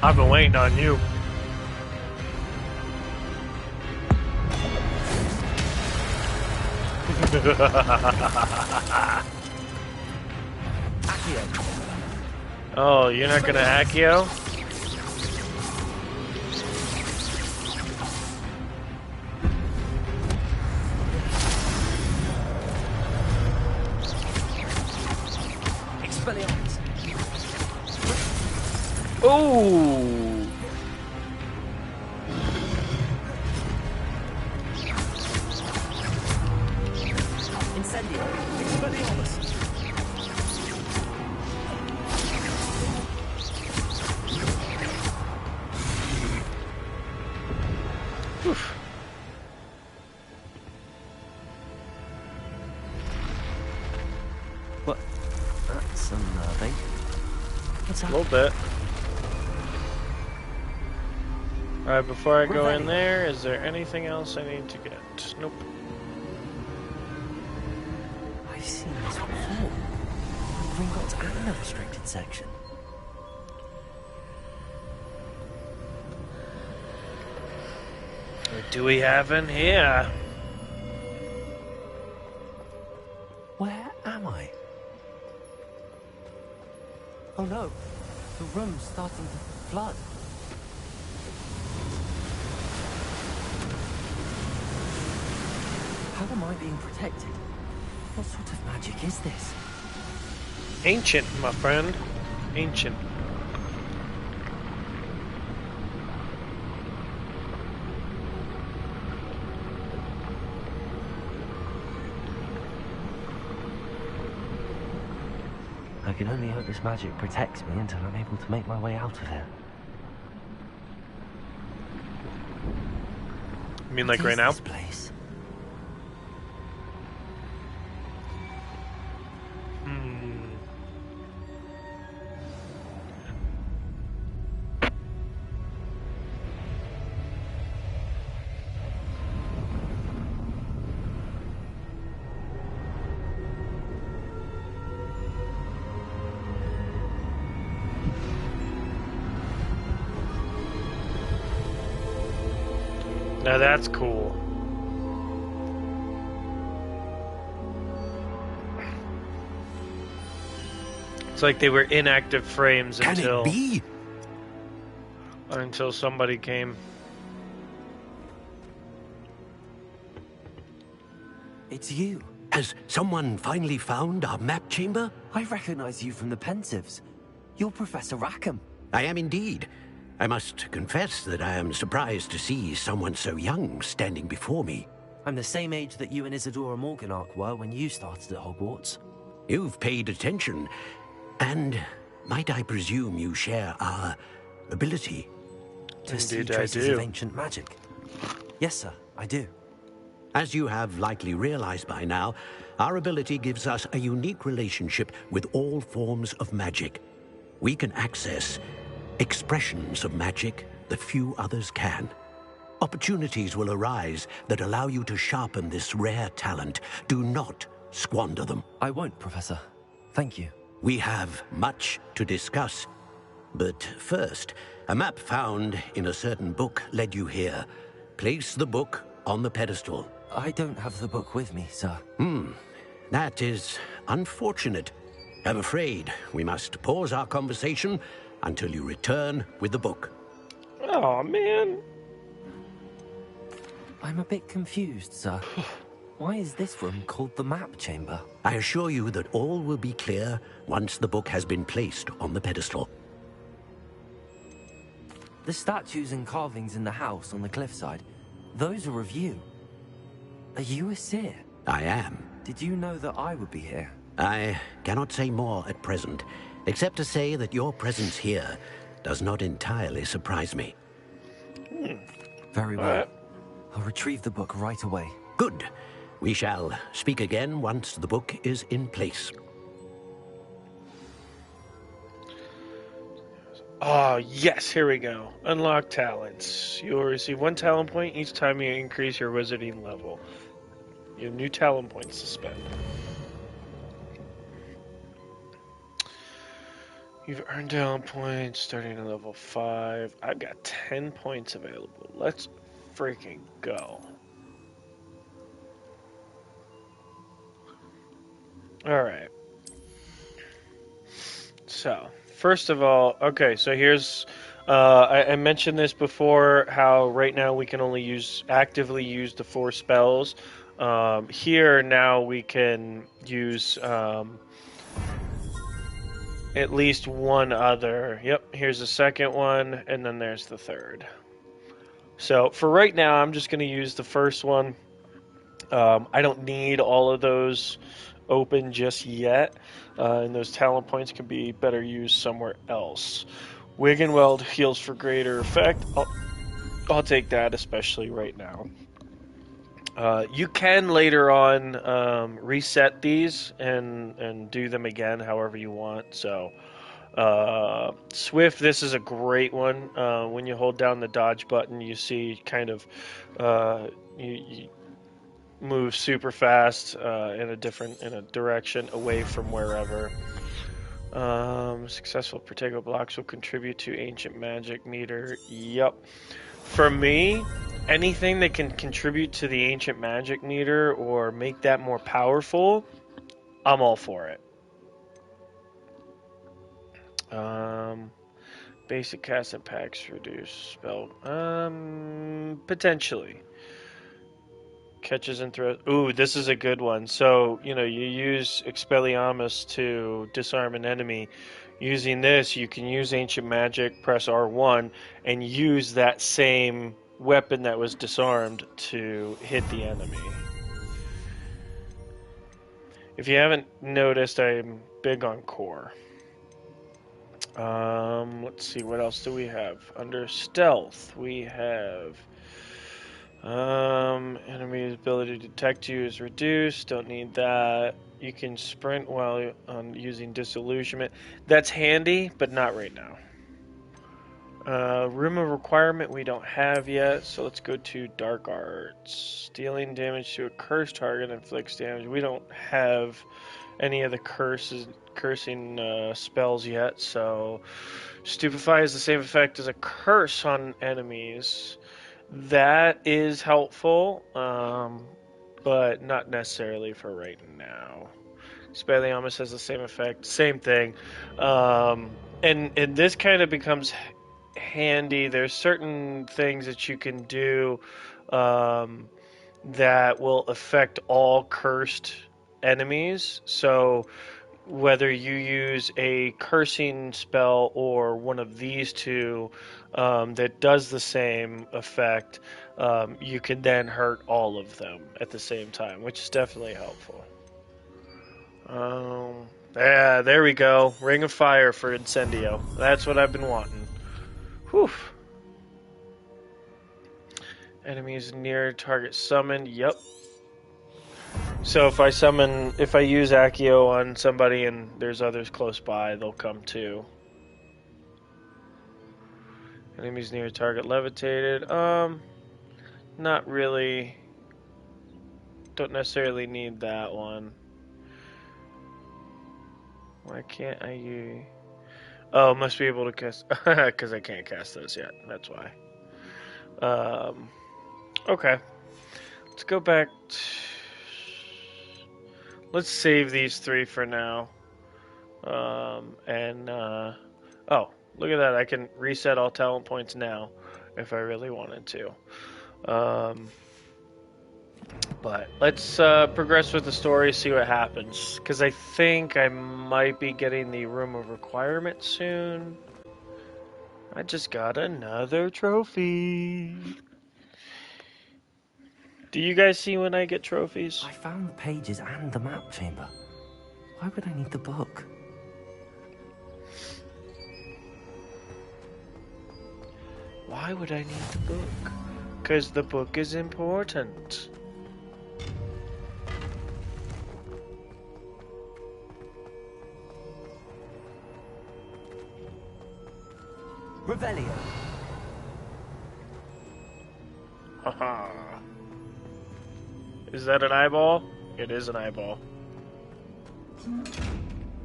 I've been waiting on you. Accio. Oh, you're not gonna Accio? Expelliarmus. Ooh! Incendio. Expelliarmus. Oof. What? That's unnerving. What's A up? little bit. Alright, before I go in there, is there anything else I need to get? Nope. I've seen this before. Gringotts and the restricted section. What do we have in here? Where am I? Oh no, the room's starting to flood. How am I being protected? What sort of magic is this? Ancient, my friend. Ancient. I can only hope this magic protects me until I'm able to make my way out of here. You mean like What right is now? this place? Now that's cool. It's like they were inactive frames until somebody came. It's you. Has someone finally found our map chamber? I recognize you from the Pensives. You're Professor Rackham. I am indeed. I must confess that I am surprised to see someone so young standing before me. I'm the same age that you and Isadora Morganach were when you started at Hogwarts. You've paid attention. And might I presume you share our ability? To see traces of ancient magic. Yes, sir, I do. As you have likely realized by now, our ability gives us a unique relationship with all forms of magic. We can access expressions of magic that few others can. Opportunities will arise that allow you to sharpen this rare talent. Do not squander them. I won't, Professor. Thank you. We have much to discuss. But first, a map found in a certain book led you here. Place the book on the pedestal. I don't have the book with me, sir. That is unfortunate. I'm afraid we must pause our conversation until you return with the book. Oh, man. I'm a bit confused, sir. Why is this room called the map chamber? I assure you that all will be clear once the book has been placed on the pedestal. The statues and carvings in the house on the cliffside, those are of you. Are you a seer? I am. Did you know that I would be here? I cannot say more at present, except to say that your presence here does not entirely surprise me. Very well. I'll retrieve the book right away. Good. We shall speak again once the book is in place. Oh, yes, here we go. Unlock talents. You'll receive 1 talent point each time you increase your wizarding level. You have new talent points to spend. You've earned talent points starting at level 5. I've got 10 points available. Let's freaking go. Alright. So, first of all, okay, so here's, I mentioned this before, how right now we can only actively use the 4 spells. Here now we can use at least one other. Yep, here's the second one, and then there's the third. So for right now, I'm just going to use the first one. I don't need all of those open just yet, and those talent points can be better used somewhere else. Wiggenweld heals for greater effect. I'll take that, especially right now. You can later on reset these and do them again however you want. So Swift, this is a great one. When you hold down the dodge button, you see kind of you move super fast in a direction away from wherever. Successful particular blocks will contribute to ancient magic meter. Yep. For me, anything that can contribute to the ancient magic meter or make that more powerful, I'm all for it. Basic cast and packs reduce spell. Potentially. Catches and throws. Ooh, this is a good one. So, you use Expelliarmus to disarm an enemy. Using this, you can use Ancient Magic, press R1, and use that same weapon that was disarmed to hit the enemy. If you haven't noticed, I'm big on core. Let's see, what else do we have? Under stealth, we have enemy's ability to detect you is reduced. Don't need that. You can sprint while using disillusionment. That's handy, but not right now. Room of requirement we don't have yet, so let's go to dark arts. Dealing damage to a cursed target inflicts damage. We don't have any of the cursing spells yet, so Stupefy has the same effect as a curse on enemies. That is helpful, but not necessarily for right now. Expelliarmus has the same effect, same thing, and this kind of becomes handy. There's certain things that you can do that will affect all cursed enemies. So whether you use a cursing spell or one of these two that does the same effect, you can then hurt all of them at the same time, which is definitely helpful. Yeah, there we go. Ring of Fire for Incendio. That's what I've been wanting. Whew. Enemies near target summoned. Yep. So if I use Accio on somebody and there's others close by, they'll come too. Enemies near target levitated. Not really. Don't necessarily need that one. Why can't I use... Oh, must be able to cast... Because I can't cast those yet. That's why. Okay. Let's go back... Let's save these three for now. Oh, look at that. I can reset all talent points now if I really wanted to. But let's progress with the story, see what happens. Because I think I might be getting the Room of Requirement soon. I just got another trophy. Do you guys see when I get trophies? I found the pages and the map chamber. Why would I need the book? Why would I need the book? Because the book is important. Revelio. Haha. Is that an eyeball? It is an eyeball.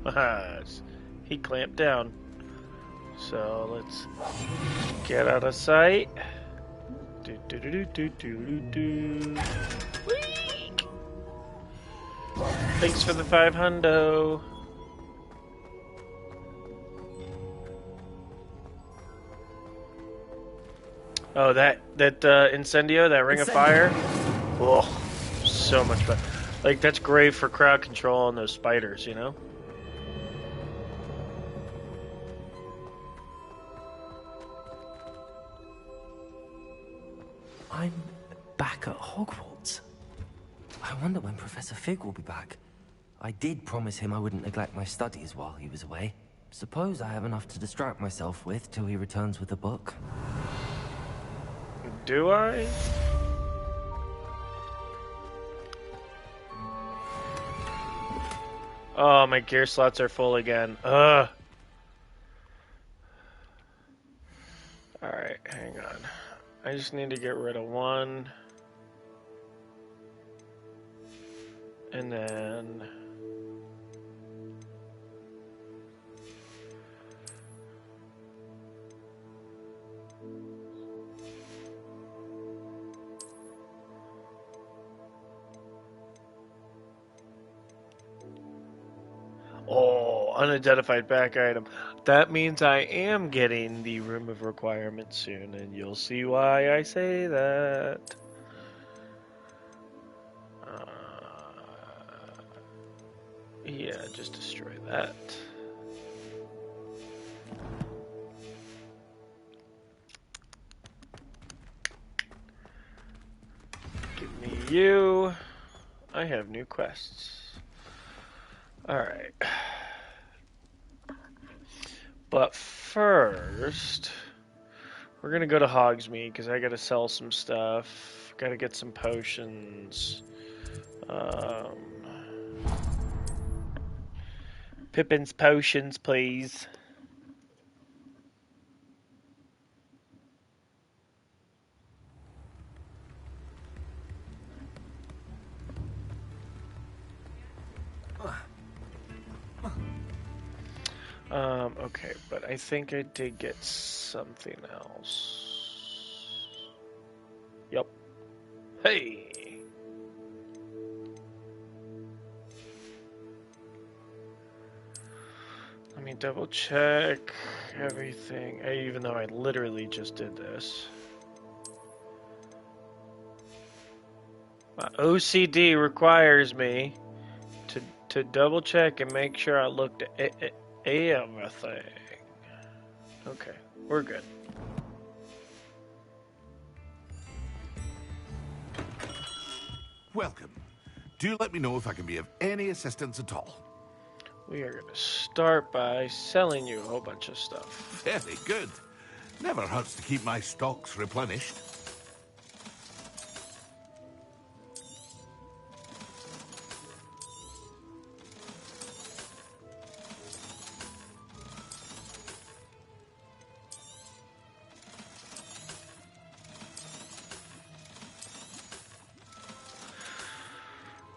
Haha. He clamped down. So let's get out of sight. Do do do do do do do. Thanks for the 500. Oh, that Incendio, that Ring of Fire. Oh, so much better. Like, that's great for crowd control and those spiders, you know? I'm back at Hogwarts. I wonder when Professor Fig will be back. I did promise him I wouldn't neglect my studies while he was away. Suppose I have enough to distract myself with till he returns with a book. Do I? Oh, my gear slots are full again. Ugh. Alright, hang on. I just need to get rid of one. And then... Oh, unidentified back item. That means I am getting the Room of Requirement soon, and you'll see why I say that. Yeah, just destroy that. Give me you. I have new quests. Alright. But first, we're gonna go to Hogsmeade because I gotta sell some stuff. Gotta get some potions. Pippin's potions, please. Okay, but I think I did get something else. Hey. Let me double check everything, even though I literally just did this. My OCD requires me to double check and make sure I looked at everything. Okay, we're good. Welcome. Do let me know if I can be of any assistance at all. We are going to start by selling you a whole bunch of stuff. Very good. Never hurts to keep my stocks replenished.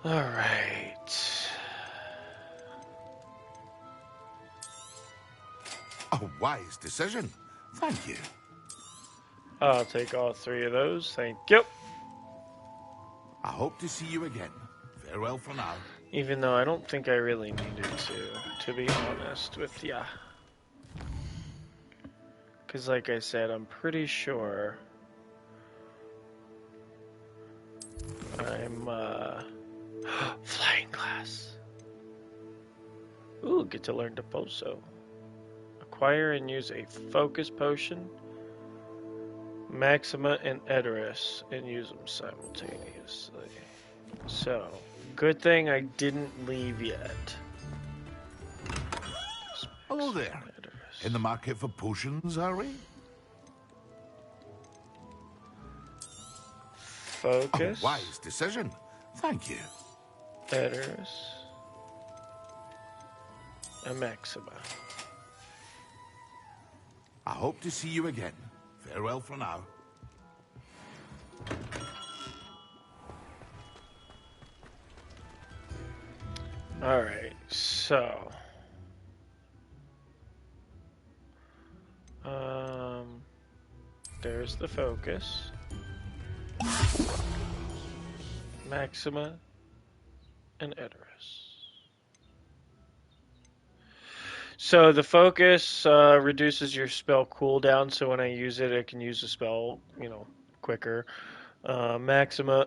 All right. A wise decision. Thank you. I'll take all 3 of those. Thank you. I hope to see you again. Farewell for now. Even though I don't think I really needed to be honest with ya. Because like I said, I'm pretty sure I'm, flying glass. Ooh, get to learn to Poso. Acquire and use a focus potion, Maxima and Edoras, and use them simultaneously. So, good thing I didn't leave yet. Hello there. In the market for potions, are we? Focus. A wise decision. Thank you. Edoras. A Maxima. I hope to see you again. Farewell for now. Alright, so... there's the focus. Maxima and Edoras. So the focus reduces your spell cooldown, so when I use it, I can use the spell, quicker. Maxima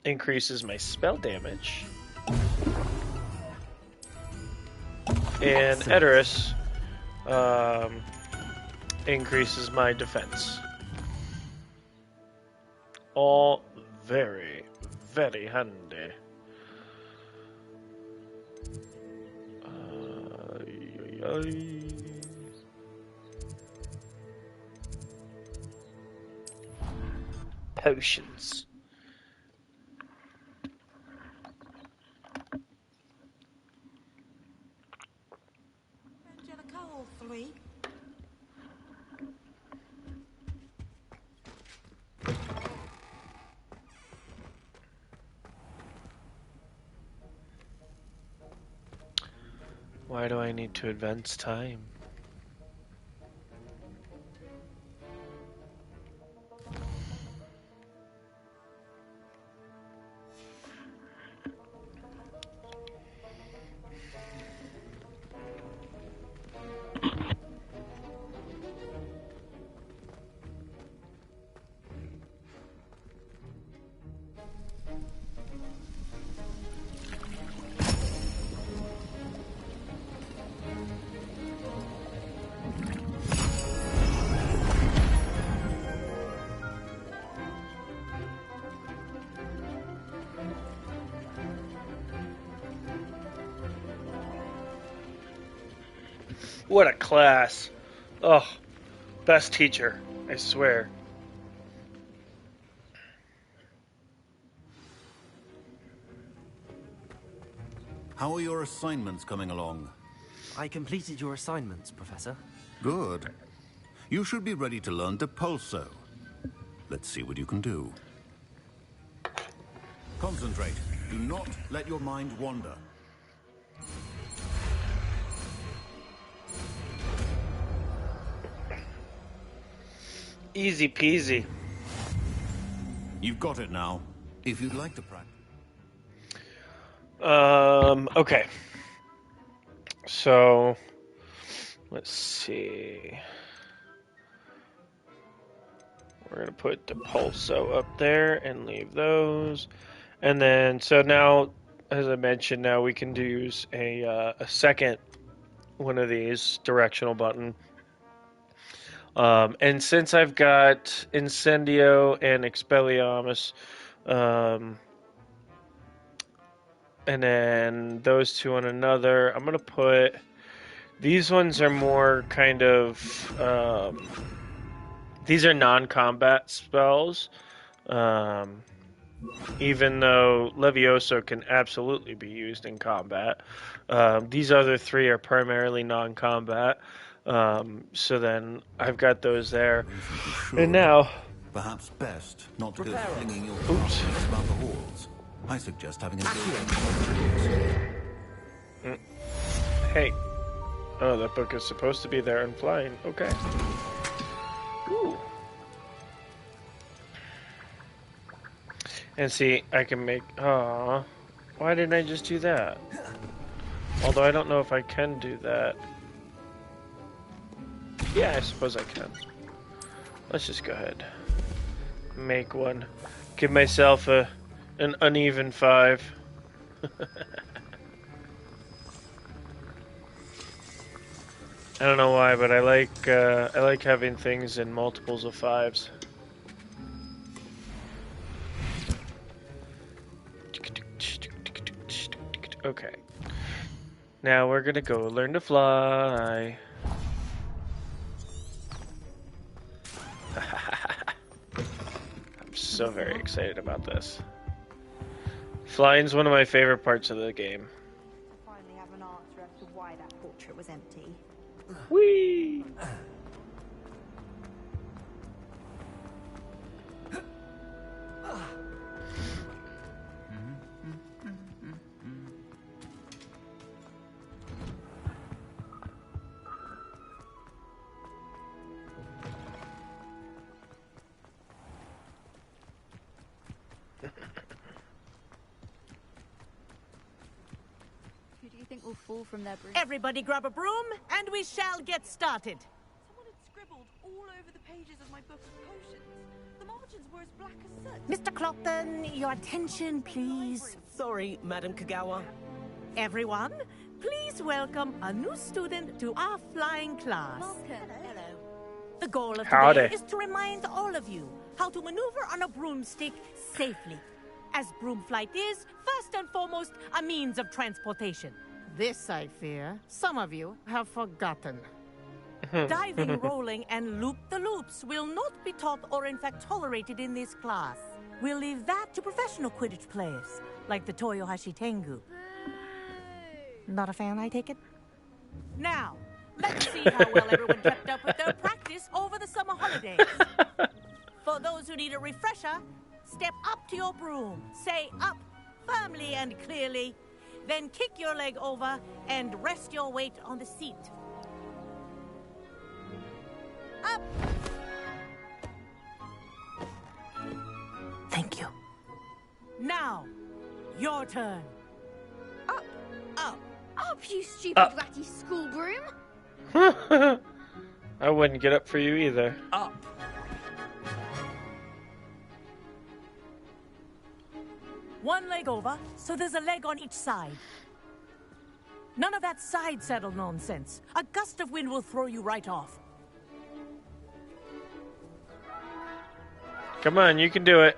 increases my spell damage. And Edoras increases my defense. All very, very handy. Potions. Angelica, all 3. Why do I need to advance time? What a class. Oh, best teacher, I swear. How are your assignments coming along? I completed your assignments, Professor. Good. You should be ready to learn Depulso. Let's see what you can do. Concentrate. Do not let your mind wander. Easy peasy. You've got it now. If you'd like to practice. Okay. So, let's see. We're going to put the pulso up there and leave those. And then, so now, as I mentioned, now we can use a second one of these directional button. And since I've got Incendio and Expelliarmus, and then those two on another, I'm going to put... These ones are more kind of... these are non-combat spells. Even though Levioso can absolutely be used in combat. These other three are primarily non-combat. So then I've got those there. And now... Perhaps best not to go Prepare flinging your Oops. arms about the halls. I suggest having a Hey. Oh, that book is supposed to be there and flying. Okay. Ooh. And see, I can make... Aww. Why didn't I just do that? Although I don't know if I can do that. Yeah, I suppose I can. Let's just go ahead. Make one. Give myself an uneven 5. I don't know why, but I like having things in multiples of 5s. Okay. Now we're gonna go learn to fly. I'm so very excited about this. Flying's one of my favorite parts of the game. I finally have an answer as to why that portrait was empty. Whee! Who do you think will fall from their bridge? Everybody grab a broom, and we shall get started. Someone had scribbled all over the pages of my book of potions. The margins were as black as soot. Mr. Clopton, your attention, please. Sorry, Madam Kagawa. Everyone, please welcome a new student to our flying class. Welcome. Hello. The goal of Howdy. today is to remind all of you how to maneuver on a broomstick safely. As broom flight is, first and foremost, a means of transportation. This, I fear, some of you have forgotten. Diving, rolling, and loop-the-loops will not be taught or in fact tolerated in this class. We'll leave that to professional Quidditch players, like the Toyohashi Tengu. Not a fan, I take it? Now, let's see how well everyone kept up with their practice over the summer holidays. For those who need a refresher, step up to your broom, say up firmly and clearly, then kick your leg over and rest your weight on the seat. Up! Thank you. Now, your turn. Up. Up. Up, you stupid ratty school broom. I wouldn't get up for you either. Up. One leg over, so there's a leg on each side. None of that side saddle nonsense. A gust of wind will throw you right off. Come on, you can do it.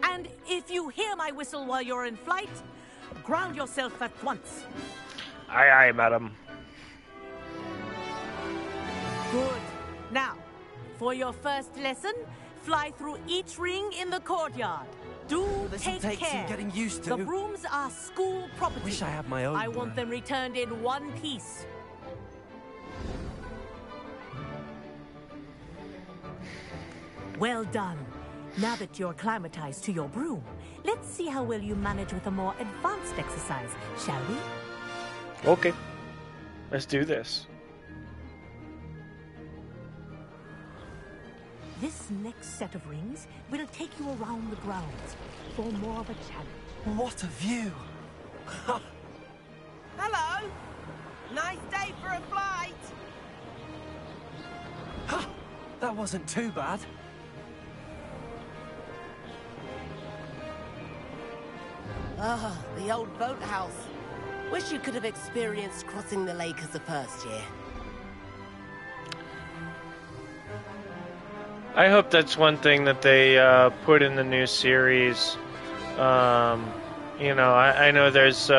And if you hear my whistle while you're in flight, ground yourself at once. Aye, aye, madam. Good. Now, for your first lesson, fly through each ring in the courtyard. Do This'll take take some care. getting used to. The brooms are school property. Wish I had my own I want them returned in one piece. Well done. Now that you're acclimatized to your broom, let's see how well you manage with a more advanced exercise, shall we? Okay. Let's do this. This next set of rings will take you around the grounds for more of a challenge. What a view! Hello! Nice day for a flight! That wasn't too bad. Ah, the old boathouse. Wish you could have experienced crossing the lake as a first year. I hope that's one thing that they put in the new series. You know, I know there's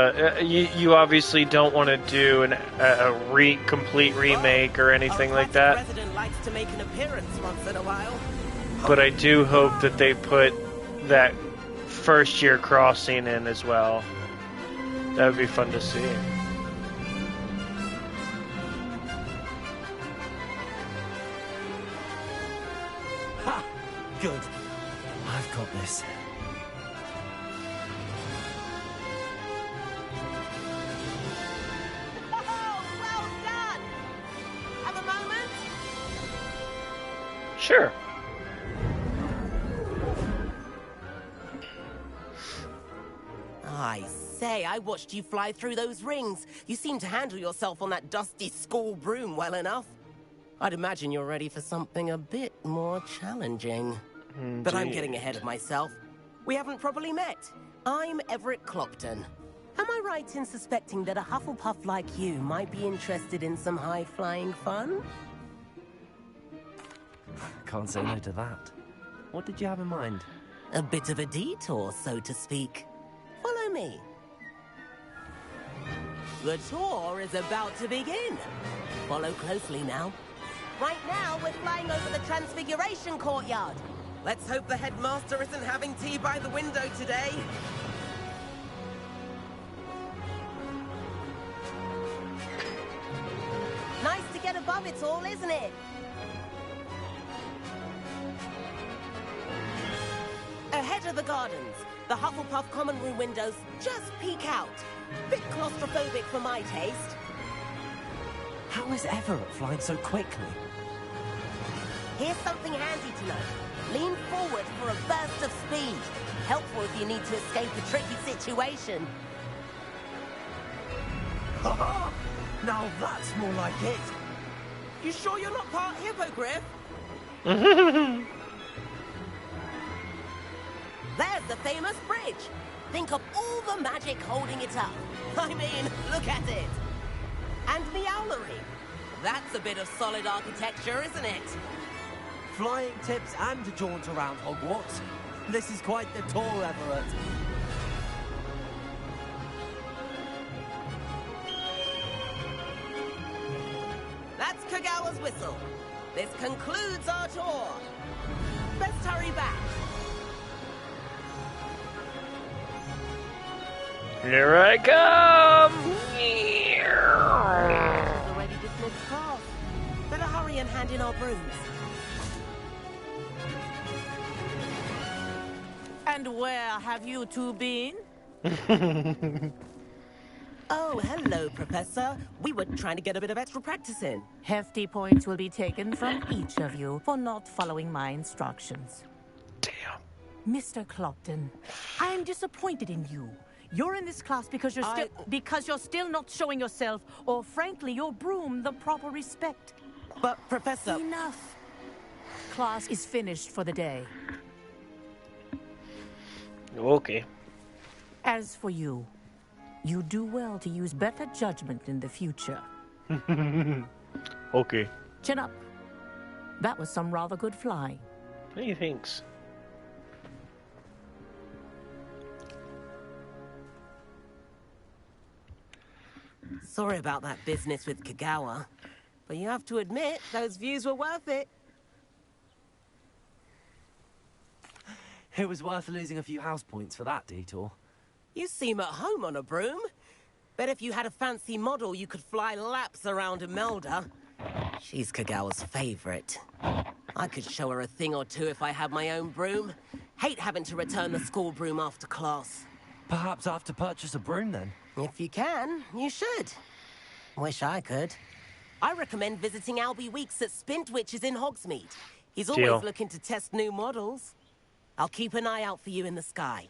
you obviously don't want to do a complete remake or anything like that. President likes to make an appearance once in a while. But I do hope that they put that first year crossing in as well. That would be fun to see. Ha! Good. I've got this. Oh, well done! Have a moment? Sure. I say, I watched you fly through those rings. You seem to handle yourself on that dusty school broom well enough. I'd imagine you're ready for something a bit more challenging. Indeed. But I'm getting ahead of myself. We haven't properly met. I'm Everett Clopton. Am I right in suspecting that a Hufflepuff like you might be interested in some high-flying fun? Can't say no to that. What did you have in mind? A bit of a detour, so to speak. Follow me. The tour is about to begin. Follow closely now. Right now, we're flying over the Transfiguration Courtyard. Let's hope the headmaster isn't having tea by the window today. Nice to get above it all, isn't it? Ahead of the gardens, the Hufflepuff common room windows just peek out. Bit claustrophobic for my taste. How is Everett flying so quickly? Here's something handy to know. Lean forward for a burst of speed. Helpful if you need to escape a tricky situation. Now that's more like it. You sure you're not part hippogriff? There's the famous bridge. Think of all the magic holding it up. I mean, look at it. And the owlery. That's a bit of solid architecture, isn't it? Flying tips and a jaunt around Hogwarts. This is quite the tour, Everett. That's Kagawa's whistle. This concludes our tour. Best hurry back. Here I come! Already dismissed class. Better hurry and hand in our brooms. And where have you two been? Oh, hello, Professor. We were trying to get a bit of extra practice in. Hefty points will be taken from each of you for not following my instructions. Damn. Mr. Clopton, I'm disappointed in you. You're in this class because you're still not showing yourself, or frankly, your broom the proper respect. But, Professor... Enough. Class is finished for the day. Okay. As for you, you do well to use better judgment in the future. Okay. Chin up. That was some rather good flying. Hey, thanks. Sorry about that business with Kagawa, but you have to admit, those views were worth it. It was worth losing a few house points for that detour. You seem at home on a broom. Bet if you had a fancy model, you could fly laps around Imelda. She's Kagawa's favorite. I could show her a thing or two if I had my own broom. Hate having to return the school broom after class. Perhaps I have to purchase a broom then? If you can, you should. Wish I could. I recommend visiting Albie Weeks at Spintwitches in Hogsmeade. He's Deal. always looking to test new models. I'll keep an eye out for you in the sky.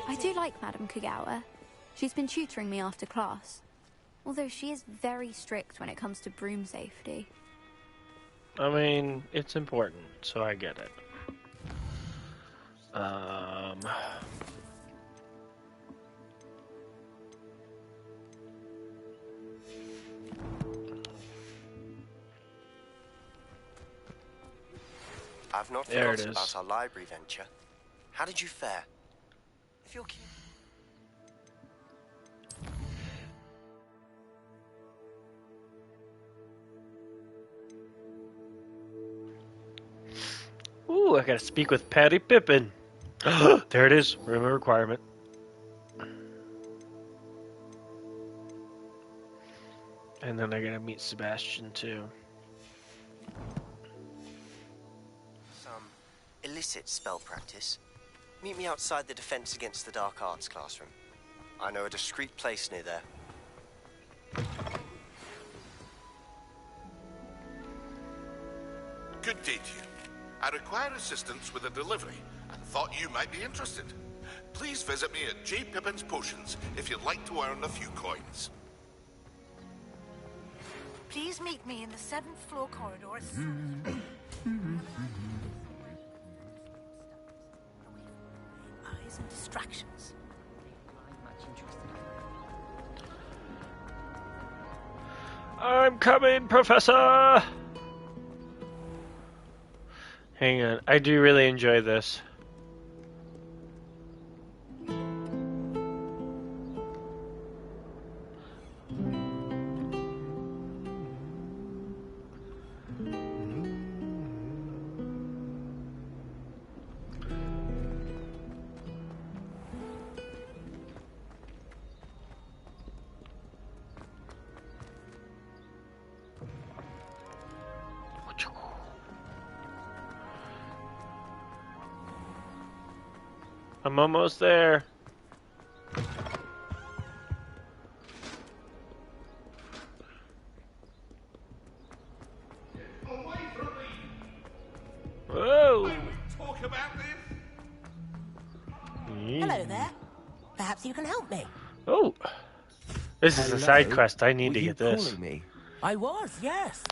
I do like Madame Kagawa. She's been tutoring me after class. Although she is very strict when it comes to broom safety. I mean, it's important, so I get it. I've not There it forgotten is. about our library venture. How did you fare? If you're keen. Ooh, I gotta speak with Patty Pippin. There it is. Room of requirement. And then I gotta meet Sebastian too. Some illicit spell practice. Meet me outside the Defense Against the Dark Arts classroom. I know a discreet place near there. Good day to you. I require assistance with a delivery and thought you might be interested. Please visit me at J. Pippin's Potions if you'd like to earn a few coins. Please meet me in the 7th floor corridor. Eyes and distractions. I'm coming, Professor! Hang on, I do really enjoy this. I'm almost there. Whoa! Talk about this? Hello there. Perhaps you can help me. Oh! This is a side quest. I need Were to you get this. calling me? I was, yes.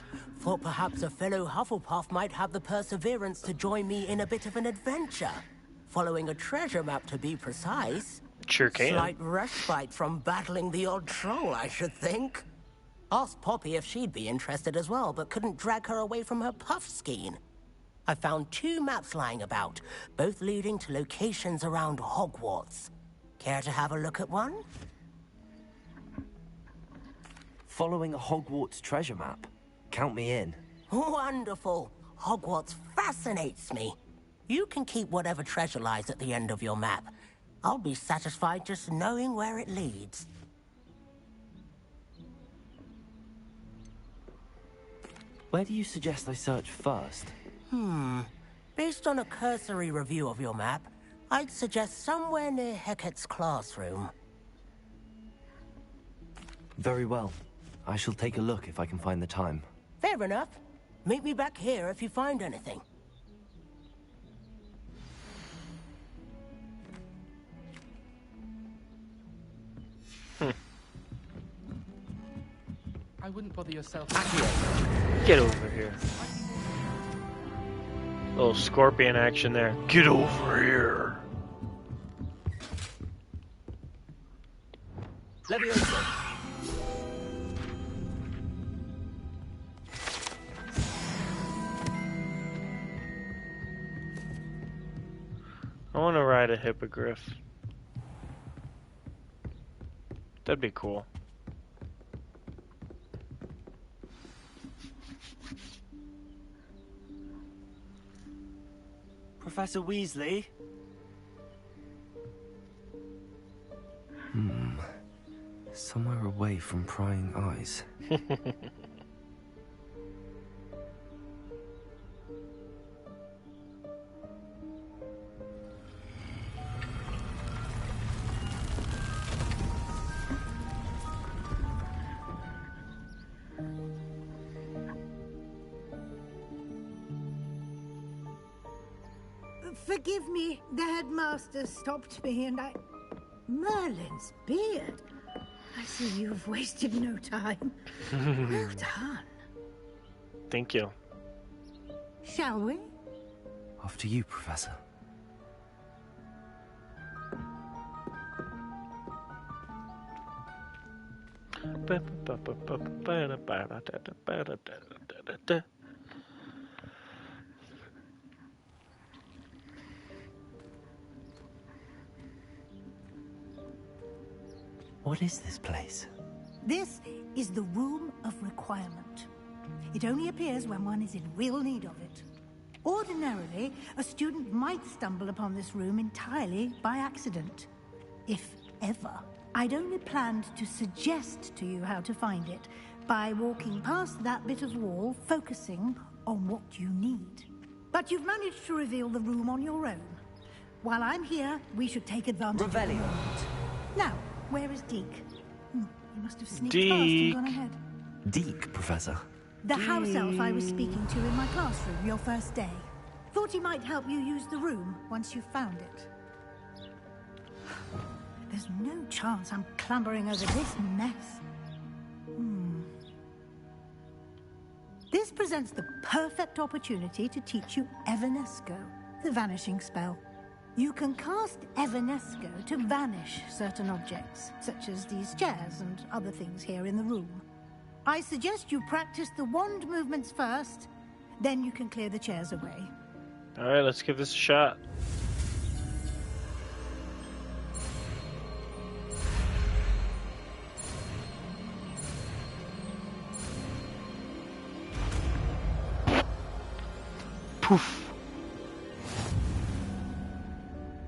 Thought perhaps a fellow Hufflepuff might have the perseverance to join me in a bit of an adventure. Following a treasure map, to be precise. Sure can. Slight respite from battling the odd troll, I should think. Asked Poppy if she'd be interested as well, but couldn't drag her away from her puff skein. I found 2 maps lying about, both leading to locations around Hogwarts. Care to have a look at one? Following a Hogwarts treasure map. Count me in. Wonderful. Hogwarts fascinates me. You can keep whatever treasure lies at the end of your map. I'll be satisfied just knowing where it leads. Where do you suggest I search first? Based on a cursory review of your map, I'd suggest somewhere near Hecat's classroom. Very well. I shall take a look if I can find the time. Fair enough. Meet me back here if you find anything. I wouldn't bother yourself. Get over here. Little scorpion action there. Get over here. Leviosa. I want to ride a hippogriff. That'd be cool. Professor Weasley? Somewhere away from prying eyes. Forgive me. The headmaster stopped me and I... Merlin's beard. I see you've wasted no time. Well done. Thank you. Shall we? After you, Professor. What is this place? This is the Room of Requirement. It only appears when one is in real need of it. Ordinarily, a student might stumble upon this room entirely by accident. If ever. I'd only planned to suggest to you how to find it by walking past that bit of wall, focusing on what you need. But you've managed to reveal the room on your own. While I'm here, we should take advantage of the moment. Now, where is Deke? You must have sneaked past and gone ahead. Deke, Professor. The house elf I was speaking to in my classroom your first day. Thought he might help you use the room once you found it. There's no chance I'm clambering over this mess. This presents the perfect opportunity to teach you Evanesco, the vanishing spell. You can cast Evanesco to vanish certain objects, such as these chairs and other things here in the room. I suggest you practice the wand movements first, then you can clear the chairs away. Alright, let's give this a shot. Poof.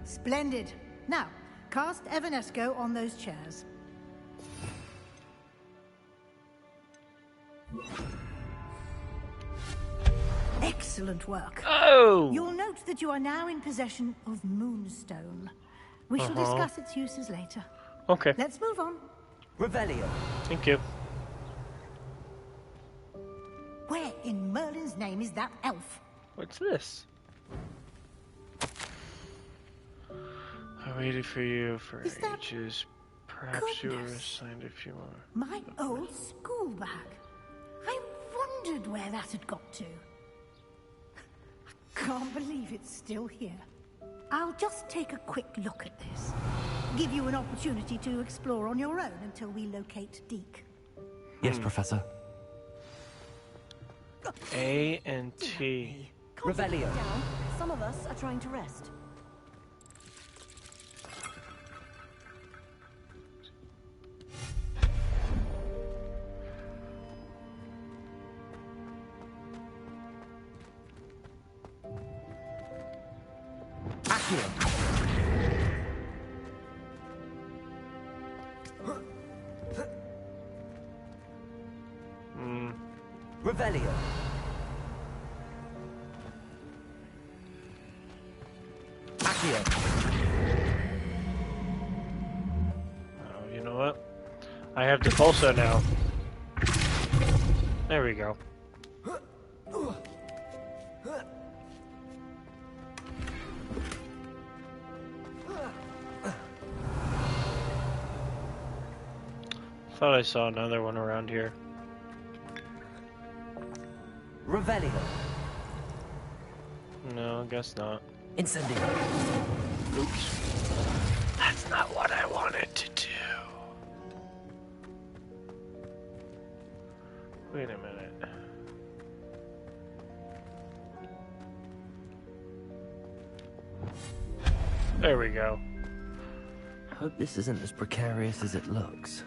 Splendid. Now, cast Evanesco on those chairs. Excellent work. Oh! You'll note that you are now in possession of Moonstone. We shall discuss its uses later. Okay. Let's move on. Revelio. Thank you. Where in Merlin's name is that elf? What's this? I waited for you for ages. Perhaps you were assigned a few more. My old school bag. I wondered where that had got to. Can't believe it's still here. I'll just take a quick look at this. Give you an opportunity to explore on your own until we locate Deke. Yes, Professor. A and T. Revelio. Some of us are trying to rest. Revelio. Accio. Oh, you know what? I have Depulso now. There we go. Thought I saw another one around here. Revelio. No, I guess not. Incendio. Oops. That's not what I wanted to do. Wait a minute. There we go. Hope this isn't as precarious as it looks.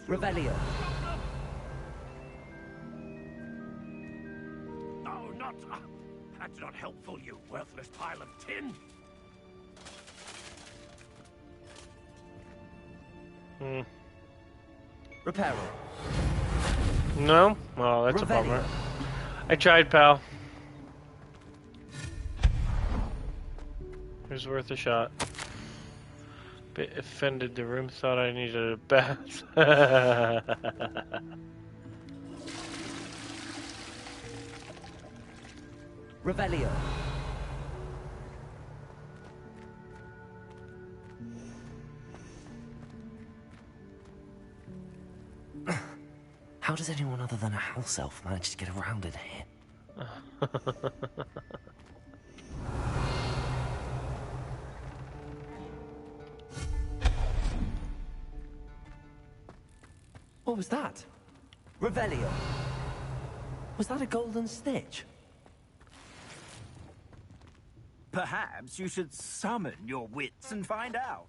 Revelio. Oh, not... that's not helpful, you worthless pile of tin. Reparo. No? Oh, that's a bummer. I tried, pal. It was worth a shot. Bit offended, the room thought I needed a bath. Revelio. How does anyone other than a house elf manage to get around in here? What was that? Revelio. Was that a golden snitch? Perhaps you should summon your wits and find out.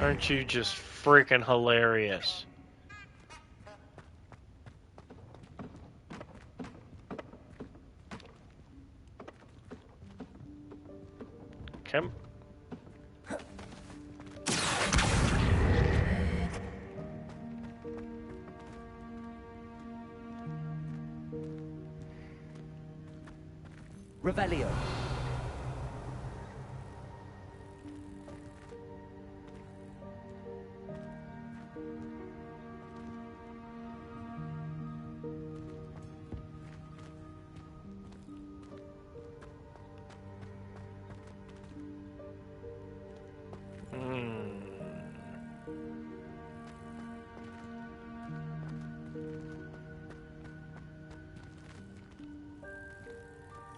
Aren't you just freaking hilarious? Come. Revelio.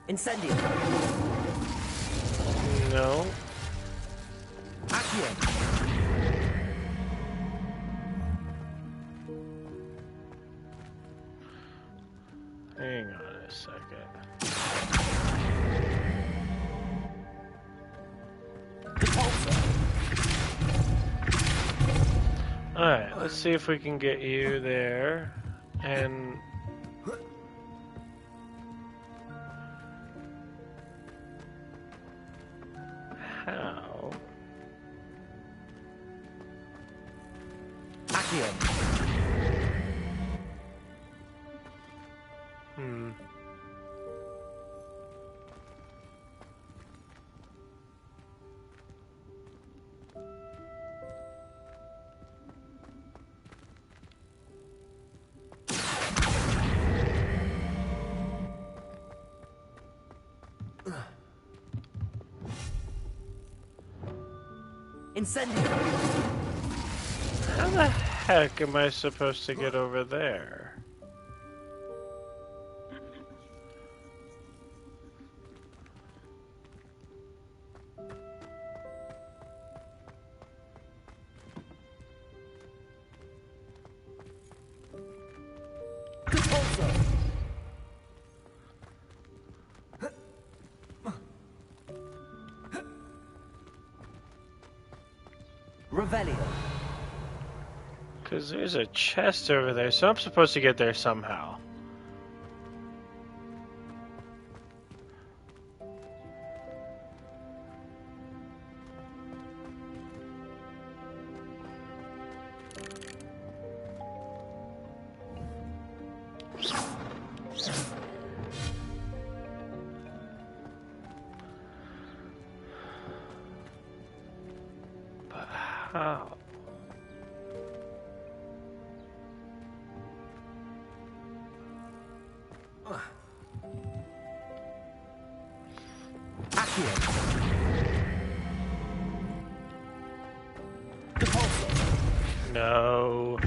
Incendio. No. Accio. Hang on a second. Alright, let's see if we can get you there. And how? Accio. Incendio. How the heck am I supposed to get over there? Revelio. Because there's a chest over there, so I'm supposed to get there somehow. But how? No.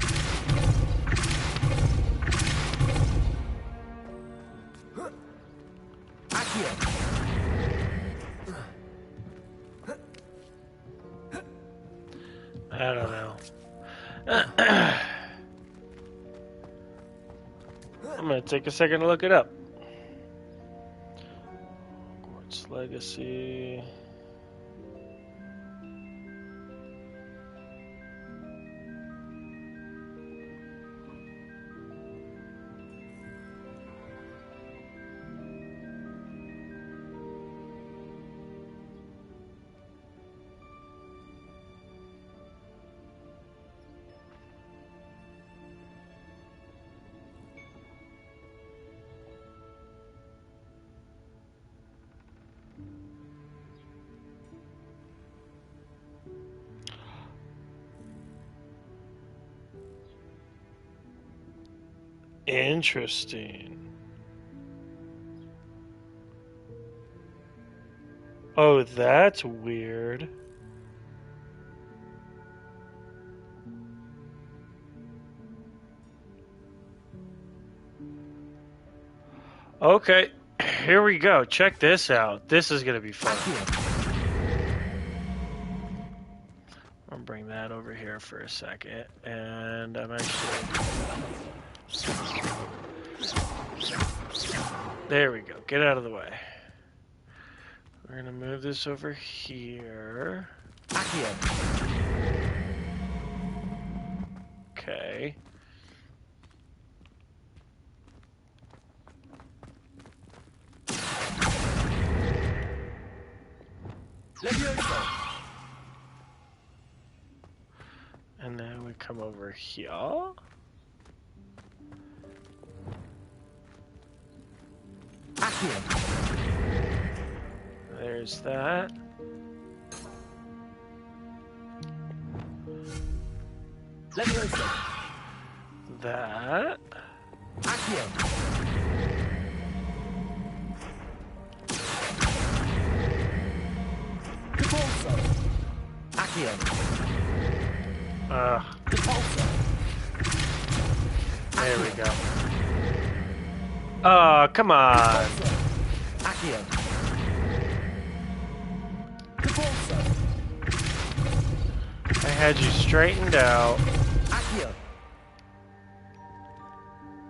I don't know. I'm gonna take a second to look it up. Hogwarts Legacy. Interesting. Oh, that's weird. Okay, here we go. Check this out. This is gonna be fun. I'll bring that over here for a second, and I'm actually... There we go. Get out of the way. We're gonna move this over here. Okay. And then we come over here. There's that. That. There we go. Oh, come on. I had you straightened out.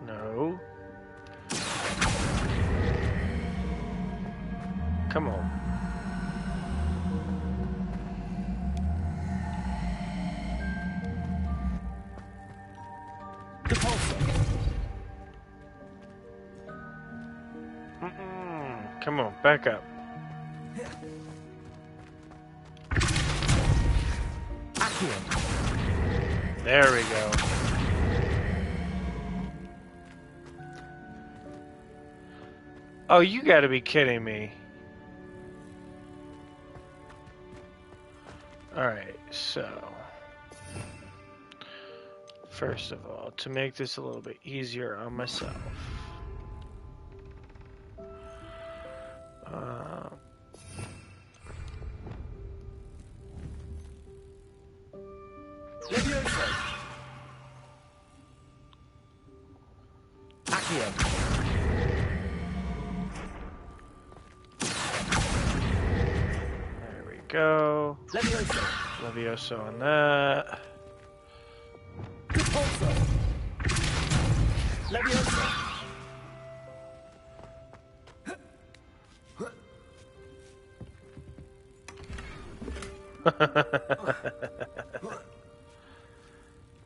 No. Come on. Come on, back up. There we go. Oh, you gotta be kidding me. Alright, so... First of all, to make this a little bit easier on myself... There we go. Levioso on that.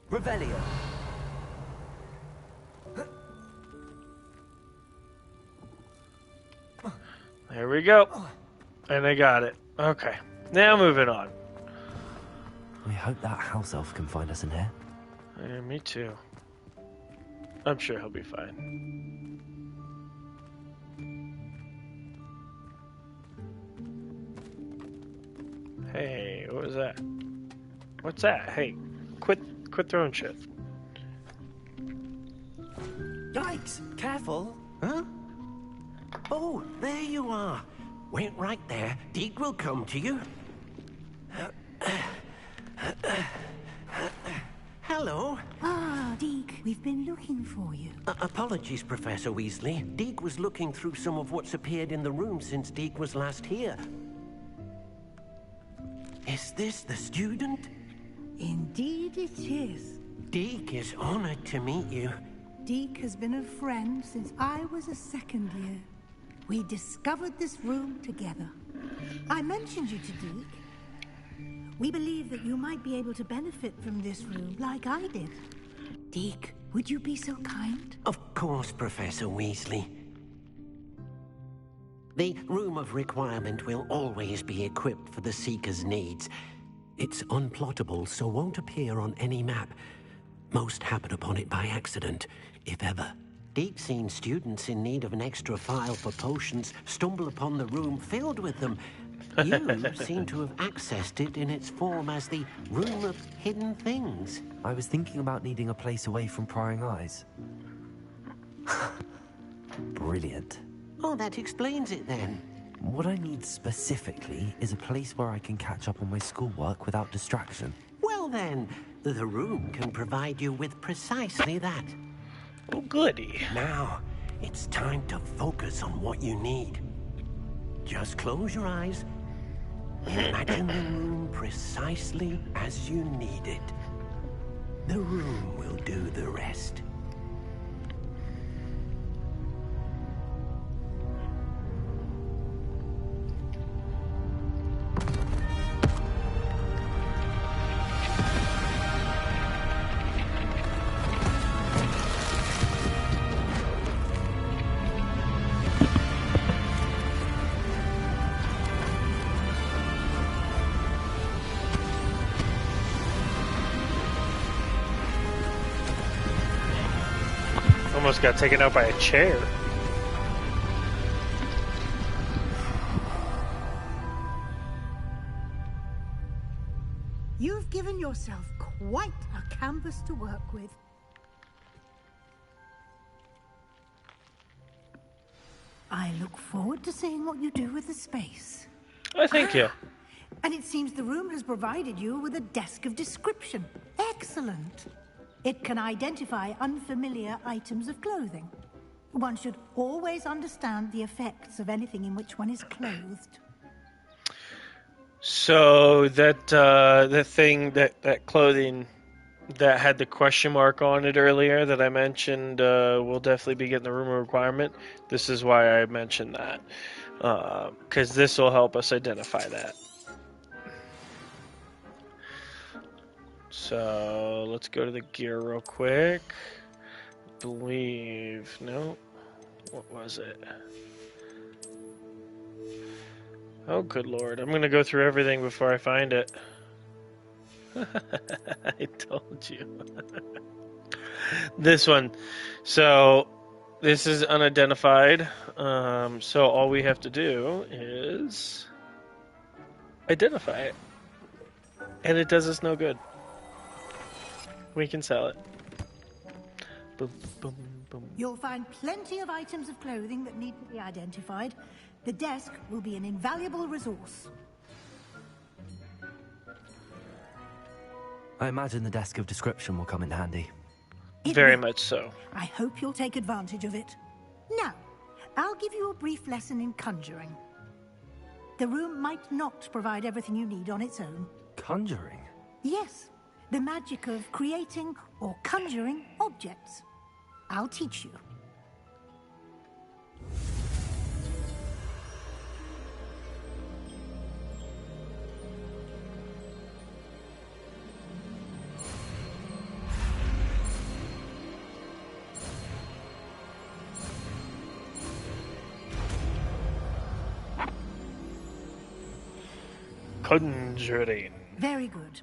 Revelio. There we go. And I got it. Okay. Now moving on. I hope that house elf can find us in here. Yeah, me too. I'm sure he'll be fine. Hey, what was that? What's that? Hey, quit throwing shit. Yikes! Careful! Huh? Oh, there you are. Wait right there. Deke will come to you. Hello. Ah, Deke, we've been looking for you. Apologies, Professor Weasley. Deke was looking through some of what's appeared in the room since Deke was last here. Is this the student? Indeed it is. Deke is honored to meet you. Deke has been a friend since I was a second year. We discovered this room together. I mentioned you to Deke. We believe that you might be able to benefit from this room like I did. Deke, would you be so kind? Of course, Professor Weasley. The Room of Requirement will always be equipped for the Seeker's needs. It's unplottable, so won't appear on any map. Most happen upon it by accident, if ever. Deke's seen students in need of an extra file for potions stumble upon the room filled with them. You seem to have accessed it in its form as the Room of Hidden Things. I was thinking about needing a place away from prying eyes. Brilliant. Oh, that explains it then. What I need specifically is a place where I can catch up on my schoolwork without distraction. Well then, the room can provide you with precisely that. Oh, goody. Now, it's time to focus on what you need. Just close your eyes. Imagine the room precisely as you need it. The room will do the rest. Almost got taken out by a chair. You've given yourself quite a canvas to work with. I look forward to seeing what you do with the space. Oh, thank you. And it seems the room has provided you with a desk of description. Excellent. It can identify unfamiliar items of clothing. One should always understand the effects of anything in which one is clothed. So that thing, that clothing that had the question mark on it earlier that I mentioned will definitely be getting the room requirement. This is why I mentioned that. Because this will help us identify that. So let's go to the gear real quick. No. What was it? Oh, good lord. I'm going to go through everything before I find it. I told you. This one. So, this is unidentified. So, all we have to do is identify it. And it does us no good. We can sell it. Boom, boom, boom. You'll find plenty of items of clothing that need to be identified. The desk will be an invaluable resource. I imagine the desk of description will come in handy. Very much so. I hope you'll take advantage of it. Now, I'll give you a brief lesson in conjuring. The room might not provide everything you need on its own. Conjuring? Yes, the magic of creating or conjuring objects. I'll teach you. Conjuring. Very good.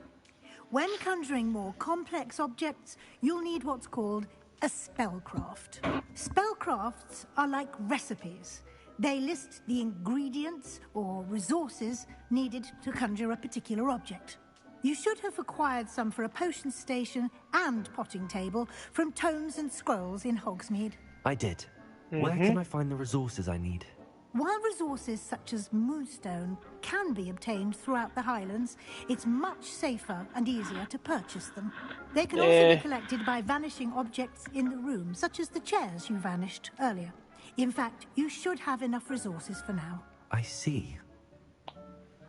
When conjuring more complex objects, you'll need what's called a spellcraft. Spellcrafts are like recipes. They list the ingredients or resources needed to conjure a particular object. You should have acquired some for a potion station and potting table from tomes and scrolls in Hogsmeade. I did. Where can I find the resources I need? While resources such as moonstone can be obtained throughout the Highlands, it's much safer and easier to purchase them. They can also be collected by vanishing objects in the room, such as the chairs you vanished earlier. In fact, you should have enough resources for now. I see.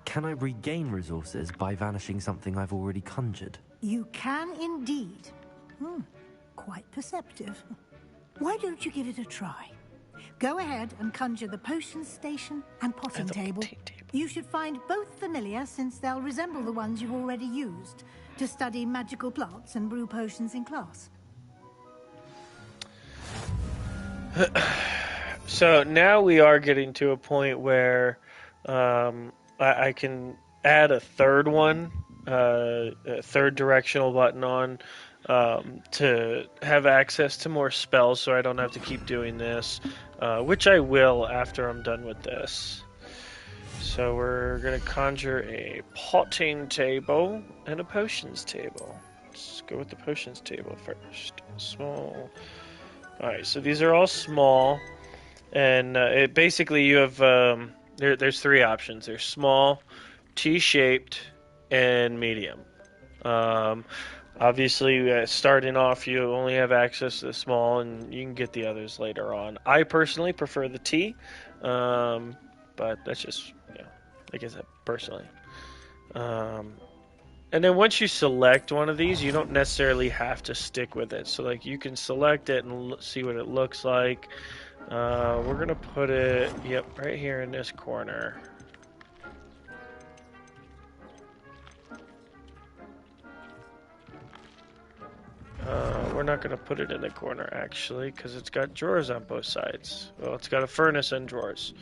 Can I regain resources by vanishing something I've already conjured? You can indeed. Quite perceptive. Why don't you give it a try? Go ahead and conjure the potion station and potting table. You should find both familiar, since they'll resemble the ones you've already used to study magical plants and brew potions in class. So now we are getting to a point where I can add a third one, a third directional button on to have access to more spells, so I don't have to keep doing this, which I will after I'm done with this. So we're going to conjure a potting table and a potions table. Let's go with the potions table first. Small Alright, so these are all small. And basically you have, there's three options. There's small, T-shaped, and medium. Obviously, starting off, you only have access to the small, and you can get the others later on. I personally prefer the T, but that's just, like I said, personally. And then once you select one of these, you don't necessarily have to stick with it. So, like, you can select it and see what it looks like. We're going to put it, right here in this corner. We're not going to put it in the corner, actually, because it's got drawers on both sides. Well, it's got a furnace and drawers.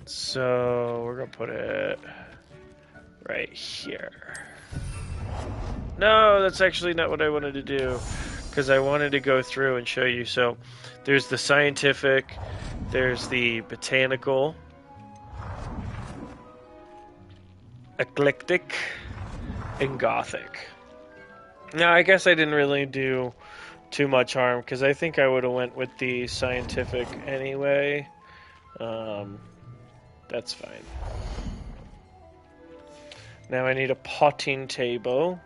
So, we're going to put it right here. No, that's actually not what I wanted to do, because I wanted to go through and show you. So, there's the scientific, there's the botanical, eclectic, and gothic. Now, I guess I didn't really do too much harm, because I think I would have went with the scientific anyway. That's fine. Now I need a potting table.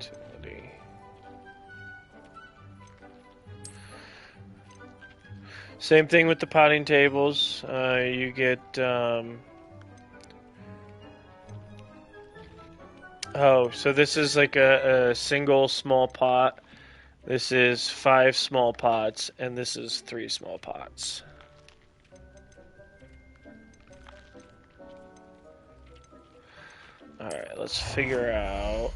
Utility. Same thing with the potting tables. You get... Oh, so this is like a single small pot. This is 5 small pots, and this is 3 small pots. Alright, let's figure out...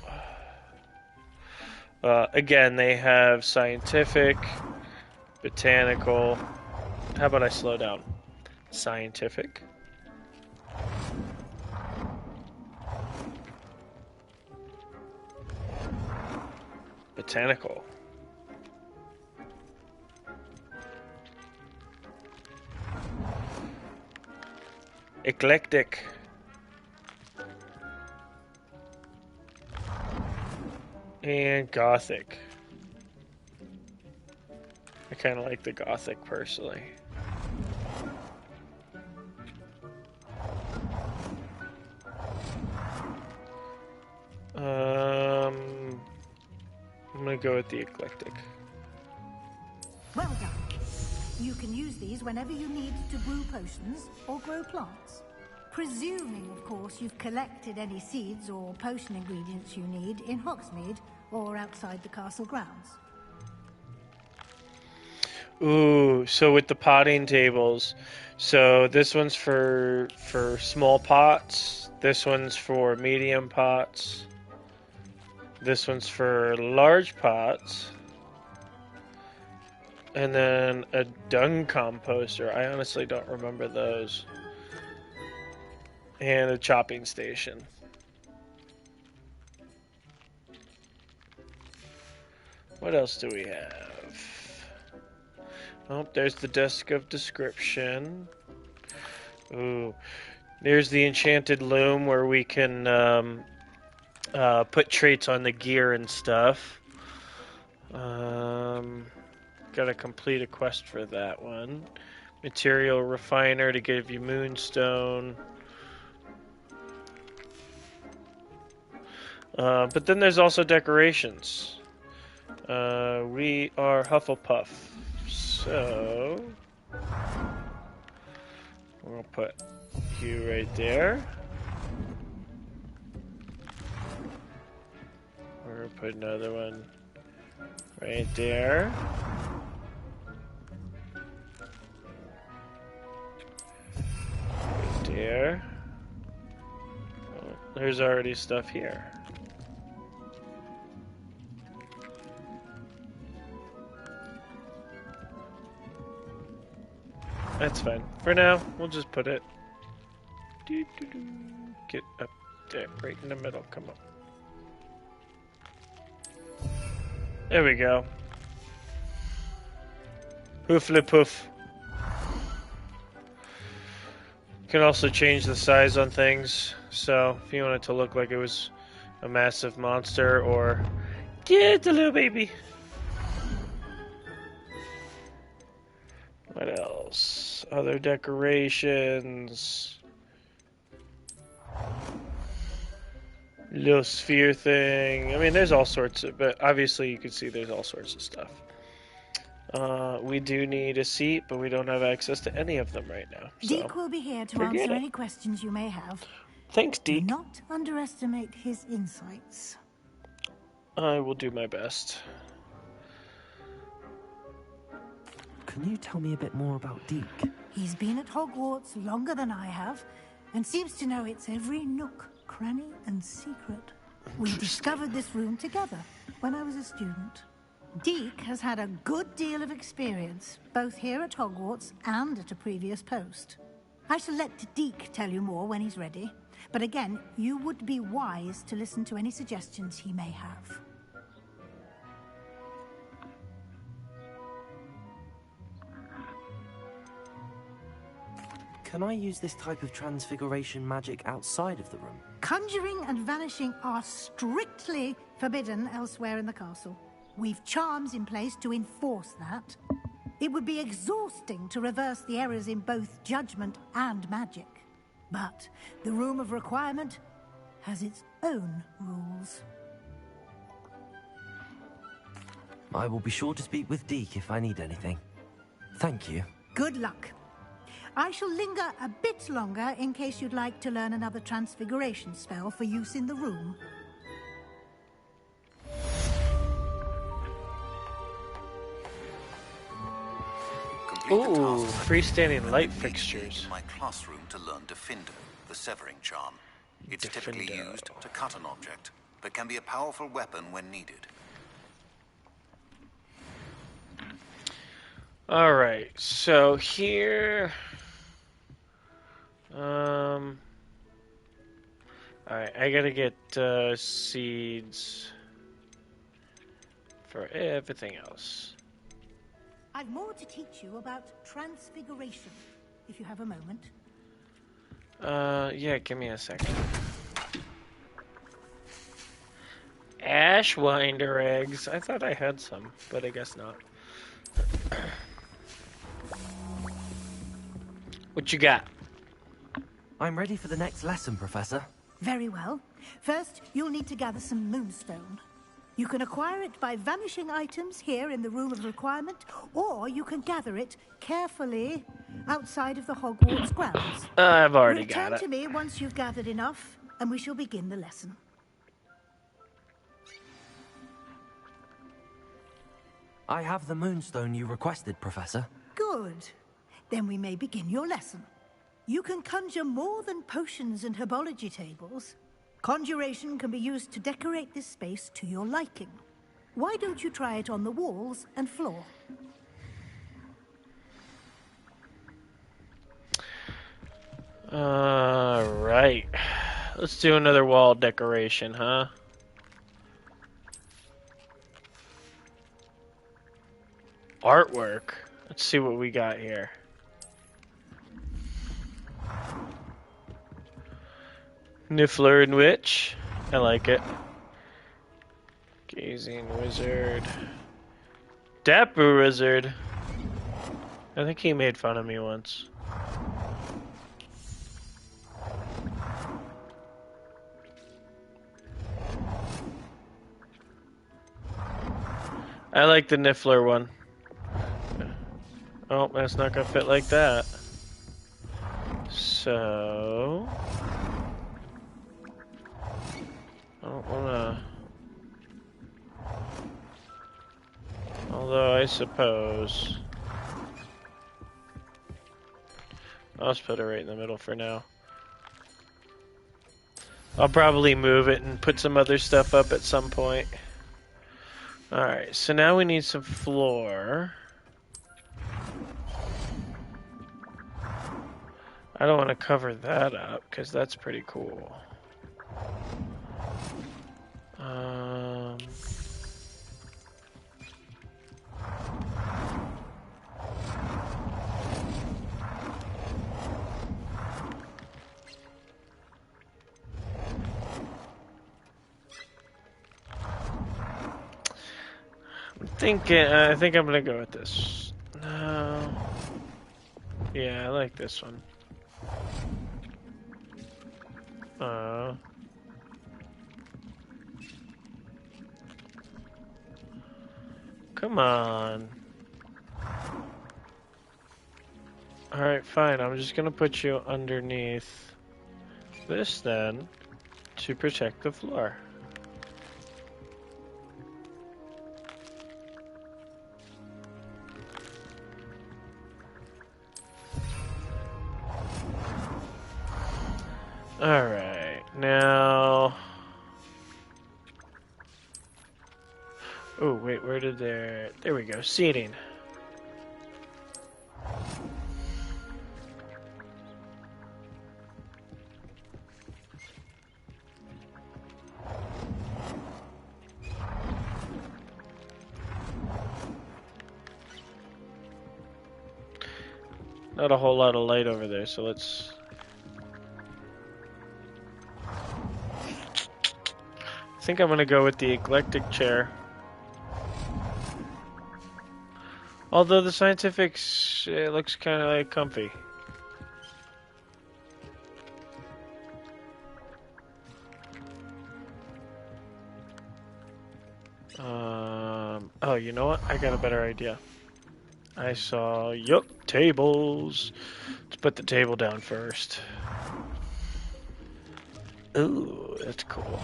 again, they have scientific, botanical... How about I slow down? Scientific. Botanical. Eclectic. And gothic. I kind of like the gothic personally. I'm gonna go with the eclectic. Well done. You can use these whenever you need to brew potions or grow plants. Presuming, of course, you've collected any seeds or potion ingredients you need in Hogsmeade or outside the castle grounds. Ooh, so with the potting tables, so this one's for small pots, this one's for medium pots, this one's for large pots, and then a dung composter. I honestly don't remember those. And a chopping station. What else do we have? Oh, there's the desk of description. Ooh, there's the enchanted loom where we can put traits on the gear and stuff. Gotta complete a quest for that one. Material refiner to give you moonstone. But then there's also decorations. We are Hufflepuff, so we'll put you right there. We're gonna put another one right there. Right there. Oh, there's already stuff here. That's fine. For now, we'll just put it... Get up there, right in the middle. Come on. There we go. Hoofly poof. You can also change the size on things. So, if you want it to look like it was a massive monster, or... Get the little baby. What else? Other decorations. Little sphere thing. I mean, there's all sorts of, but obviously you can see there's all sorts of stuff. We do need a seat, but we don't have access to any of them right now. So Deke will be here to answer any questions you may have. Thanks, Deke. Do not underestimate his insights. I will do my best. Can you tell me a bit more about Deke? He's been at Hogwarts longer than I have, and seems to know its every nook, cranny, and secret. We discovered this room together when I was a student. Deke has had a good deal of experience, both here at Hogwarts and at a previous post. I shall let Deke tell you more when he's ready, but again, you would be wise to listen to any suggestions he may have. Can I use this type of transfiguration magic outside of the room? Conjuring and vanishing are strictly forbidden elsewhere in the castle. We've charms in place to enforce that. It would be exhausting to reverse the errors in both judgment and magic. But the Room of Requirement has its own rules. I will be sure to speak with Deke if I need anything. Thank you. Good luck. I shall linger a bit longer in case you'd like to learn another transfiguration spell for use in the room. Ooh, freestanding light fixtures. In my classroom to learn Defendo, the severing charm. It's typically used to cut an object, but can be a powerful weapon when needed. Alright, so here... Alright, I gotta get seeds for everything else. I've more to teach you about transfiguration, if you have a moment. Yeah, give me a second. Ashwinder eggs. I thought I had some, but I guess not. What you got? I'm ready for the next lesson, Professor. Very well. First, you'll need to gather some moonstone. You can acquire it by vanishing items here in the Room of Requirement, or you can gather it carefully outside of the Hogwarts grounds. I've already got it. Return to me once you've gathered enough, and we shall begin the lesson. I have the moonstone you requested, Professor. Good. Then we may begin your lesson. You can conjure more than potions and herbology tables. Conjuration can be used to decorate this space to your liking. Why don't you try it on the walls and floor? Right. Let's do another wall decoration, huh? Artwork. Let's see what we got here. Niffler and Witch. I like it. Gazing Wizard. Dapper Wizard. I think he made fun of me once. I like the Niffler one. Oh, that's not gonna fit like that. So... I don't wanna... Although I suppose... I'll just put it right in the middle for now. I'll probably move it and put some other stuff up at some point. Alright, so now we need some floor. I don't want to cover that up, because that's pretty cool. I think I'm gonna go with this. No. Yeah, I like this one. Come on. Alright, fine. I'm just gonna put you underneath this then to protect the floor. Alright, now... Oh, wait, where did there... There we go, seating. Not a whole lot of light over there, so let's... I think I'm gonna go with the eclectic chair. Although the scientifics, it looks kind of like comfy. Oh, you know what? I got a better idea. I saw, yup, tables. Let's put the table down first. Ooh, that's cool.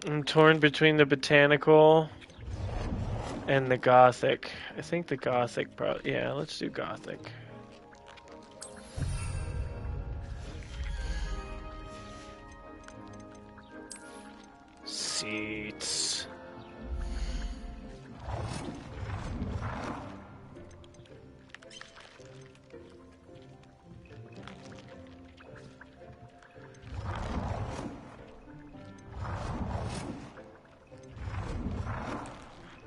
I'm torn between the botanical and the gothic. I think the gothic probably, yeah, let's do gothic. Seats.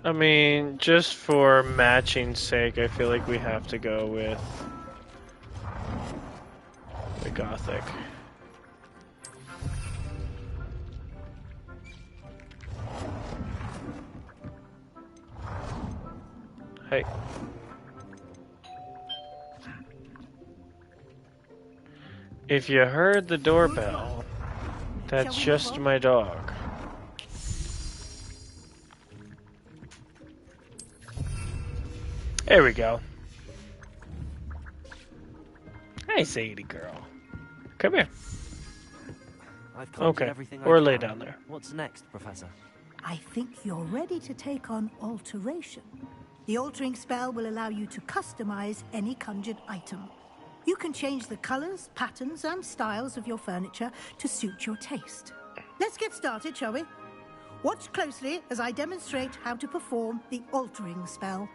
I mean, just for matching's sake, I feel like we have to go with the gothic. Hey. If you heard the doorbell, that's just my dog. There we go. Hey, Sadie girl. Come here. I've okay, everything or I lay can. down there. What's next, Professor? I think you're ready to take on alteration. The altering spell will allow you to customize any conjured item. You can change the colors, patterns, and styles of your furniture to suit your taste. Let's get started, shall we? Watch closely as I demonstrate how to perform the altering spell.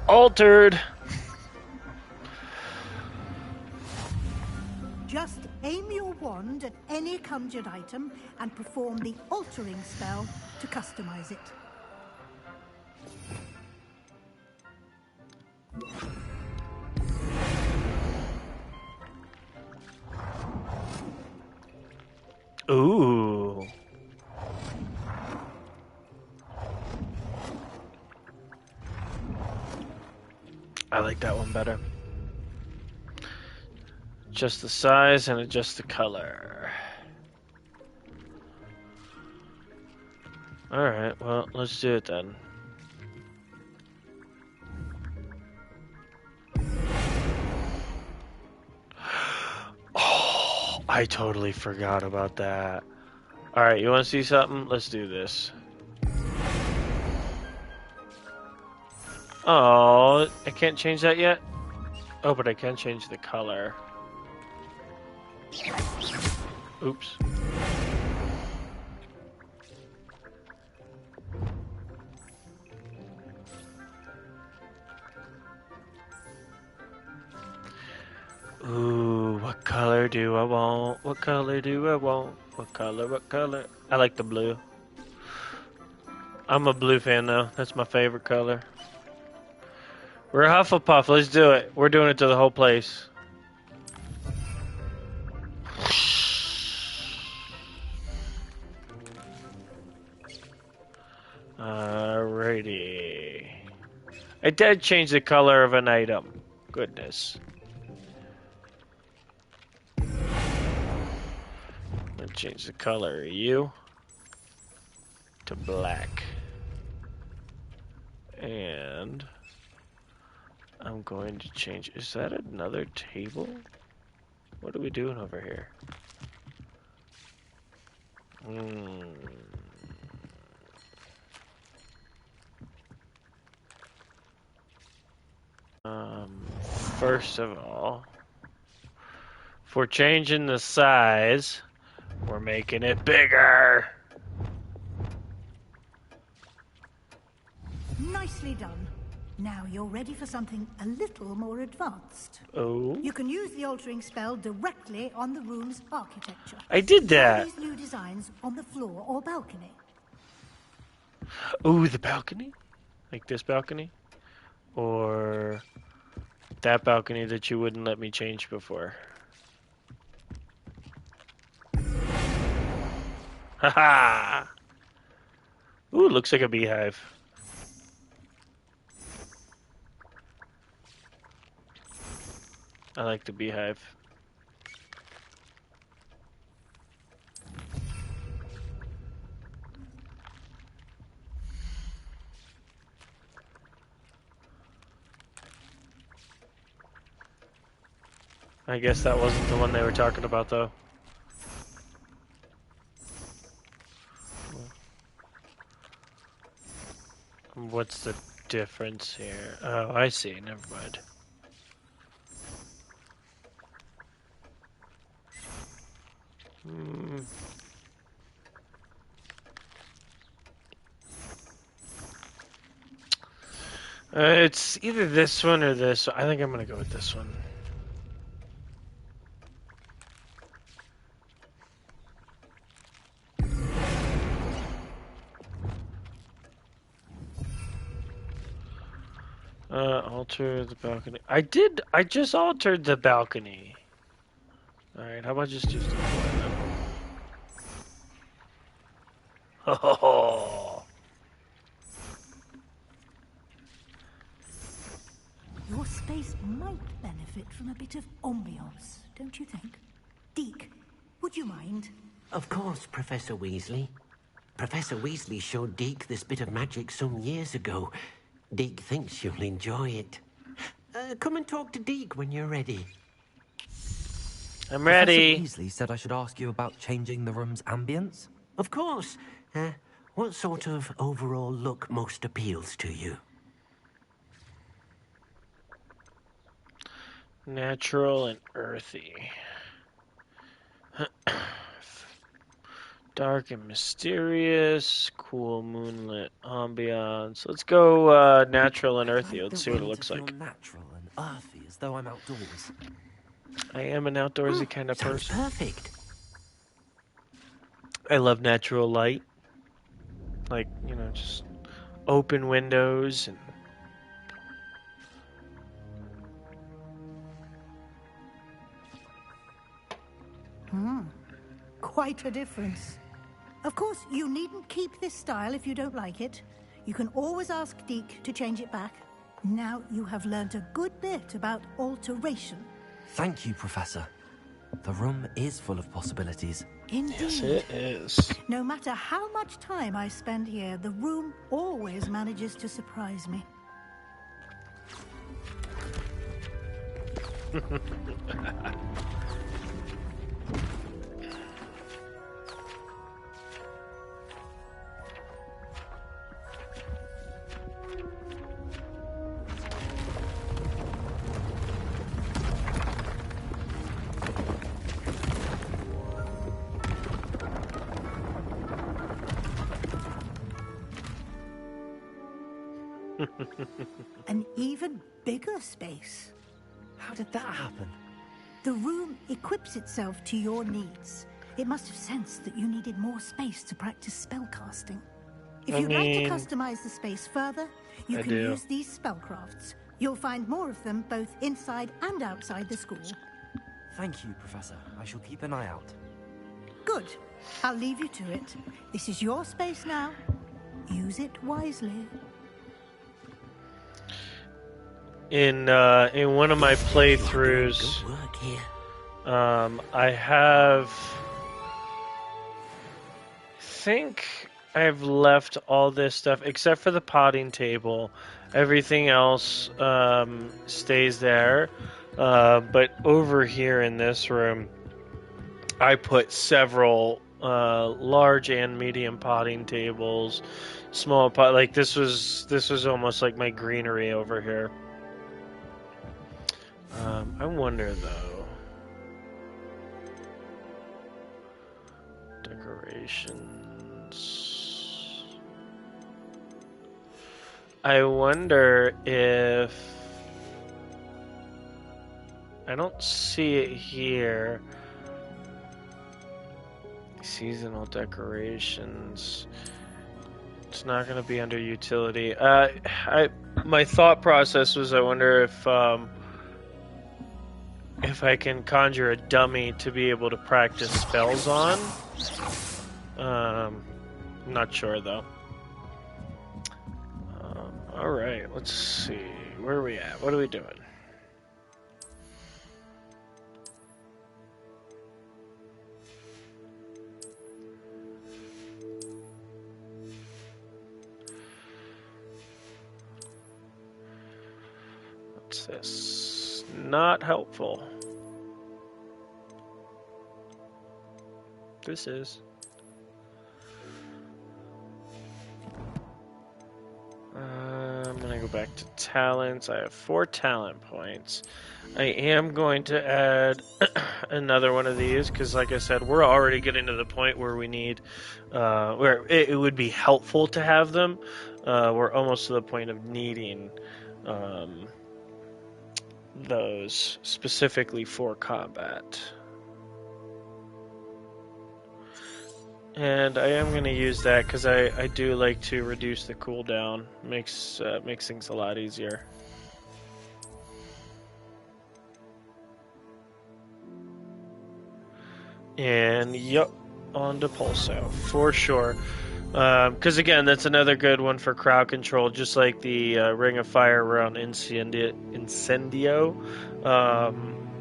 Altered! Just aim your wand at any conjured item and perform the altering spell to customize it. Ooh. I like that one better. Just the size and adjust the color. Alright, well, let's do it then. Oh, I totally forgot about that. Alright, you want to see something? Let's do this. Oh, I can't change that yet? Oh, but I can change the color. Oops. Ooh, what color do I want? What color do I want? What color? What color? I like the blue. I'm a blue fan, though. That's my favorite color. We're a Hufflepuff. Let's do it. We're doing it to the whole place. Alrighty. I did change the color of an item. Goodness. Let's change the color of you to black. And I'm going to change. Is that another table? What are we doing over here? First of all, if we're changing the size, we're making it bigger. Nicely done. Now you're ready for something a little more advanced. Oh? You can use the altering spell directly on the room's architecture. I did that. Try these new designs on the floor or balcony. Ooh, the balcony? Like this balcony? Or that balcony that you wouldn't let me change before? Haha! Ooh, looks like a beehive. I like the beehive. I guess that wasn't the one they were talking about, though. What's the difference here? Oh, I see. Never mind. It's either this one or this. I think I'm gonna go with this one. Alter the balcony. I just altered the balcony. Alright, how about just use the floor then? Oh. Your space might benefit from a bit of ambiance, don't you think? Deke, would you mind? Of course, Professor Weasley. Professor Weasley showed Deke this bit of magic some years ago. Deke thinks you'll enjoy it. Come and talk to Deke when you're ready. I'm ready. Professor Weasley said I should ask you about changing the room's ambience. Of course. What sort of overall look most appeals to you? Natural and earthy. Dark and mysterious, cool moonlit ambiance. Let's go natural and earthy. Let's see what it looks like. Natural and earthy, as though I'm outdoors. I am an outdoorsy kind of person. Perfect. I love natural light. Like, you know, just open windows and Quite a difference. Of course, you needn't keep this style if you don't like it. You can always ask Deke to change it back. Now you have learned a good bit about alteration. Thank you, Professor. The room is full of possibilities. Indeed. Yes, it is. No matter how much time I spend here, the room always manages to surprise me. An even bigger space. How did that happen? The room equips itself to your needs. It must have sensed that you needed more space to practice spellcasting. If you'd like to customize the space further, you can do. use these spellcrafts. You'll find more of them both inside and outside the school. Thank you, Professor. I shall keep an eye out. Good. I'll leave you to it. This is your space now. Use it wisely. In one of my playthroughs, I think I've left all this stuff except for the potting table. Everything else stays there. But over here in this room, I put several large and medium potting tables, small pot. Like this was almost like my greenery over here. I wonder though. Decorations. I wonder if I don't see it here. Seasonal decorations. It's not going to be under utility. My thought process was, I wonder if I can conjure a dummy to be able to practice spells on. Not sure though. All right, let's see. Where are we at? What are we doing? What's this? Not helpful. This is. I'm going to go back to talents. I have 4 talent points. I am going to add another one of these because, like I said, we're already getting to the point where we need, where it would be helpful to have them. We're almost to the point of needing those specifically for combat. And I am going to use that because I do like to reduce the cooldown. Makes things a lot easier. And yep, on to Pulso for sure. Because again, that's another good one for crowd control, just like the Ring of Fire around Incendio.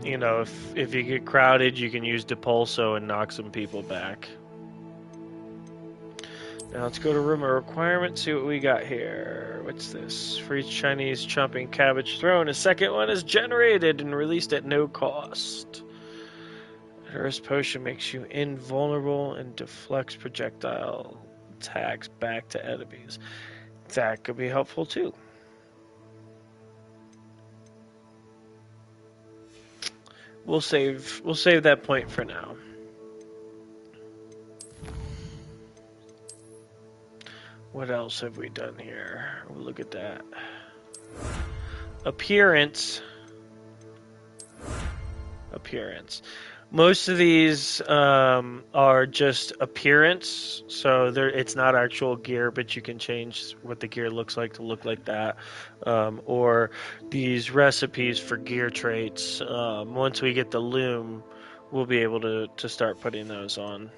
You know, if you get crowded, you can use Depulso and knock some people back. Now let's go to room of requirement, see what we got here. What's this? For each Chinese chomping cabbage thrown, a second one is generated and released at no cost. Earth's potion makes you invulnerable and deflects projectile attacks back to enemies. That could be helpful too. We'll save that point for now. What else have we done here? We'll look at that. Appearance. Most of these are just appearance, so it's not actual gear, but you can change what the gear looks like to look like that. Or these recipes for gear traits. Once we get the loom, we'll be able to start putting those on.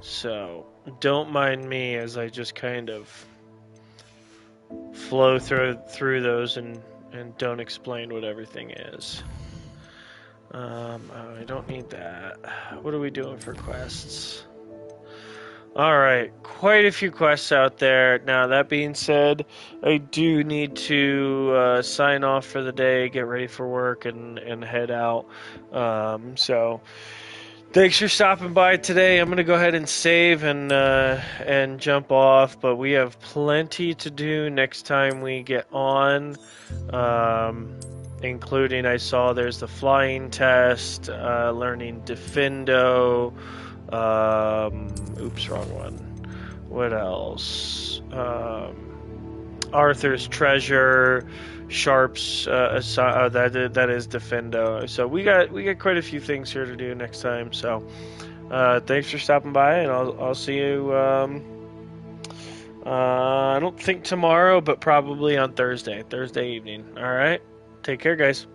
So, don't mind me as I just kind of flow through those and don't explain what everything is. I don't need that. What are we doing for quests? Alright, quite a few quests out there. Now, that being said, I do need to sign off for the day, get ready for work, and head out. So, thanks for stopping by today. I'm going to go ahead and save and jump off, but we have plenty to do next time we get on, including I saw there's the flying test, learning Defendo, oops, wrong one. What else? Arthur's Treasure, Sharp's that is Defendo. So we got quite a few things here to do next time. So Thanks for stopping by, and I'll see you. I don't think tomorrow, but probably on Thursday evening. All right. Take care, guys.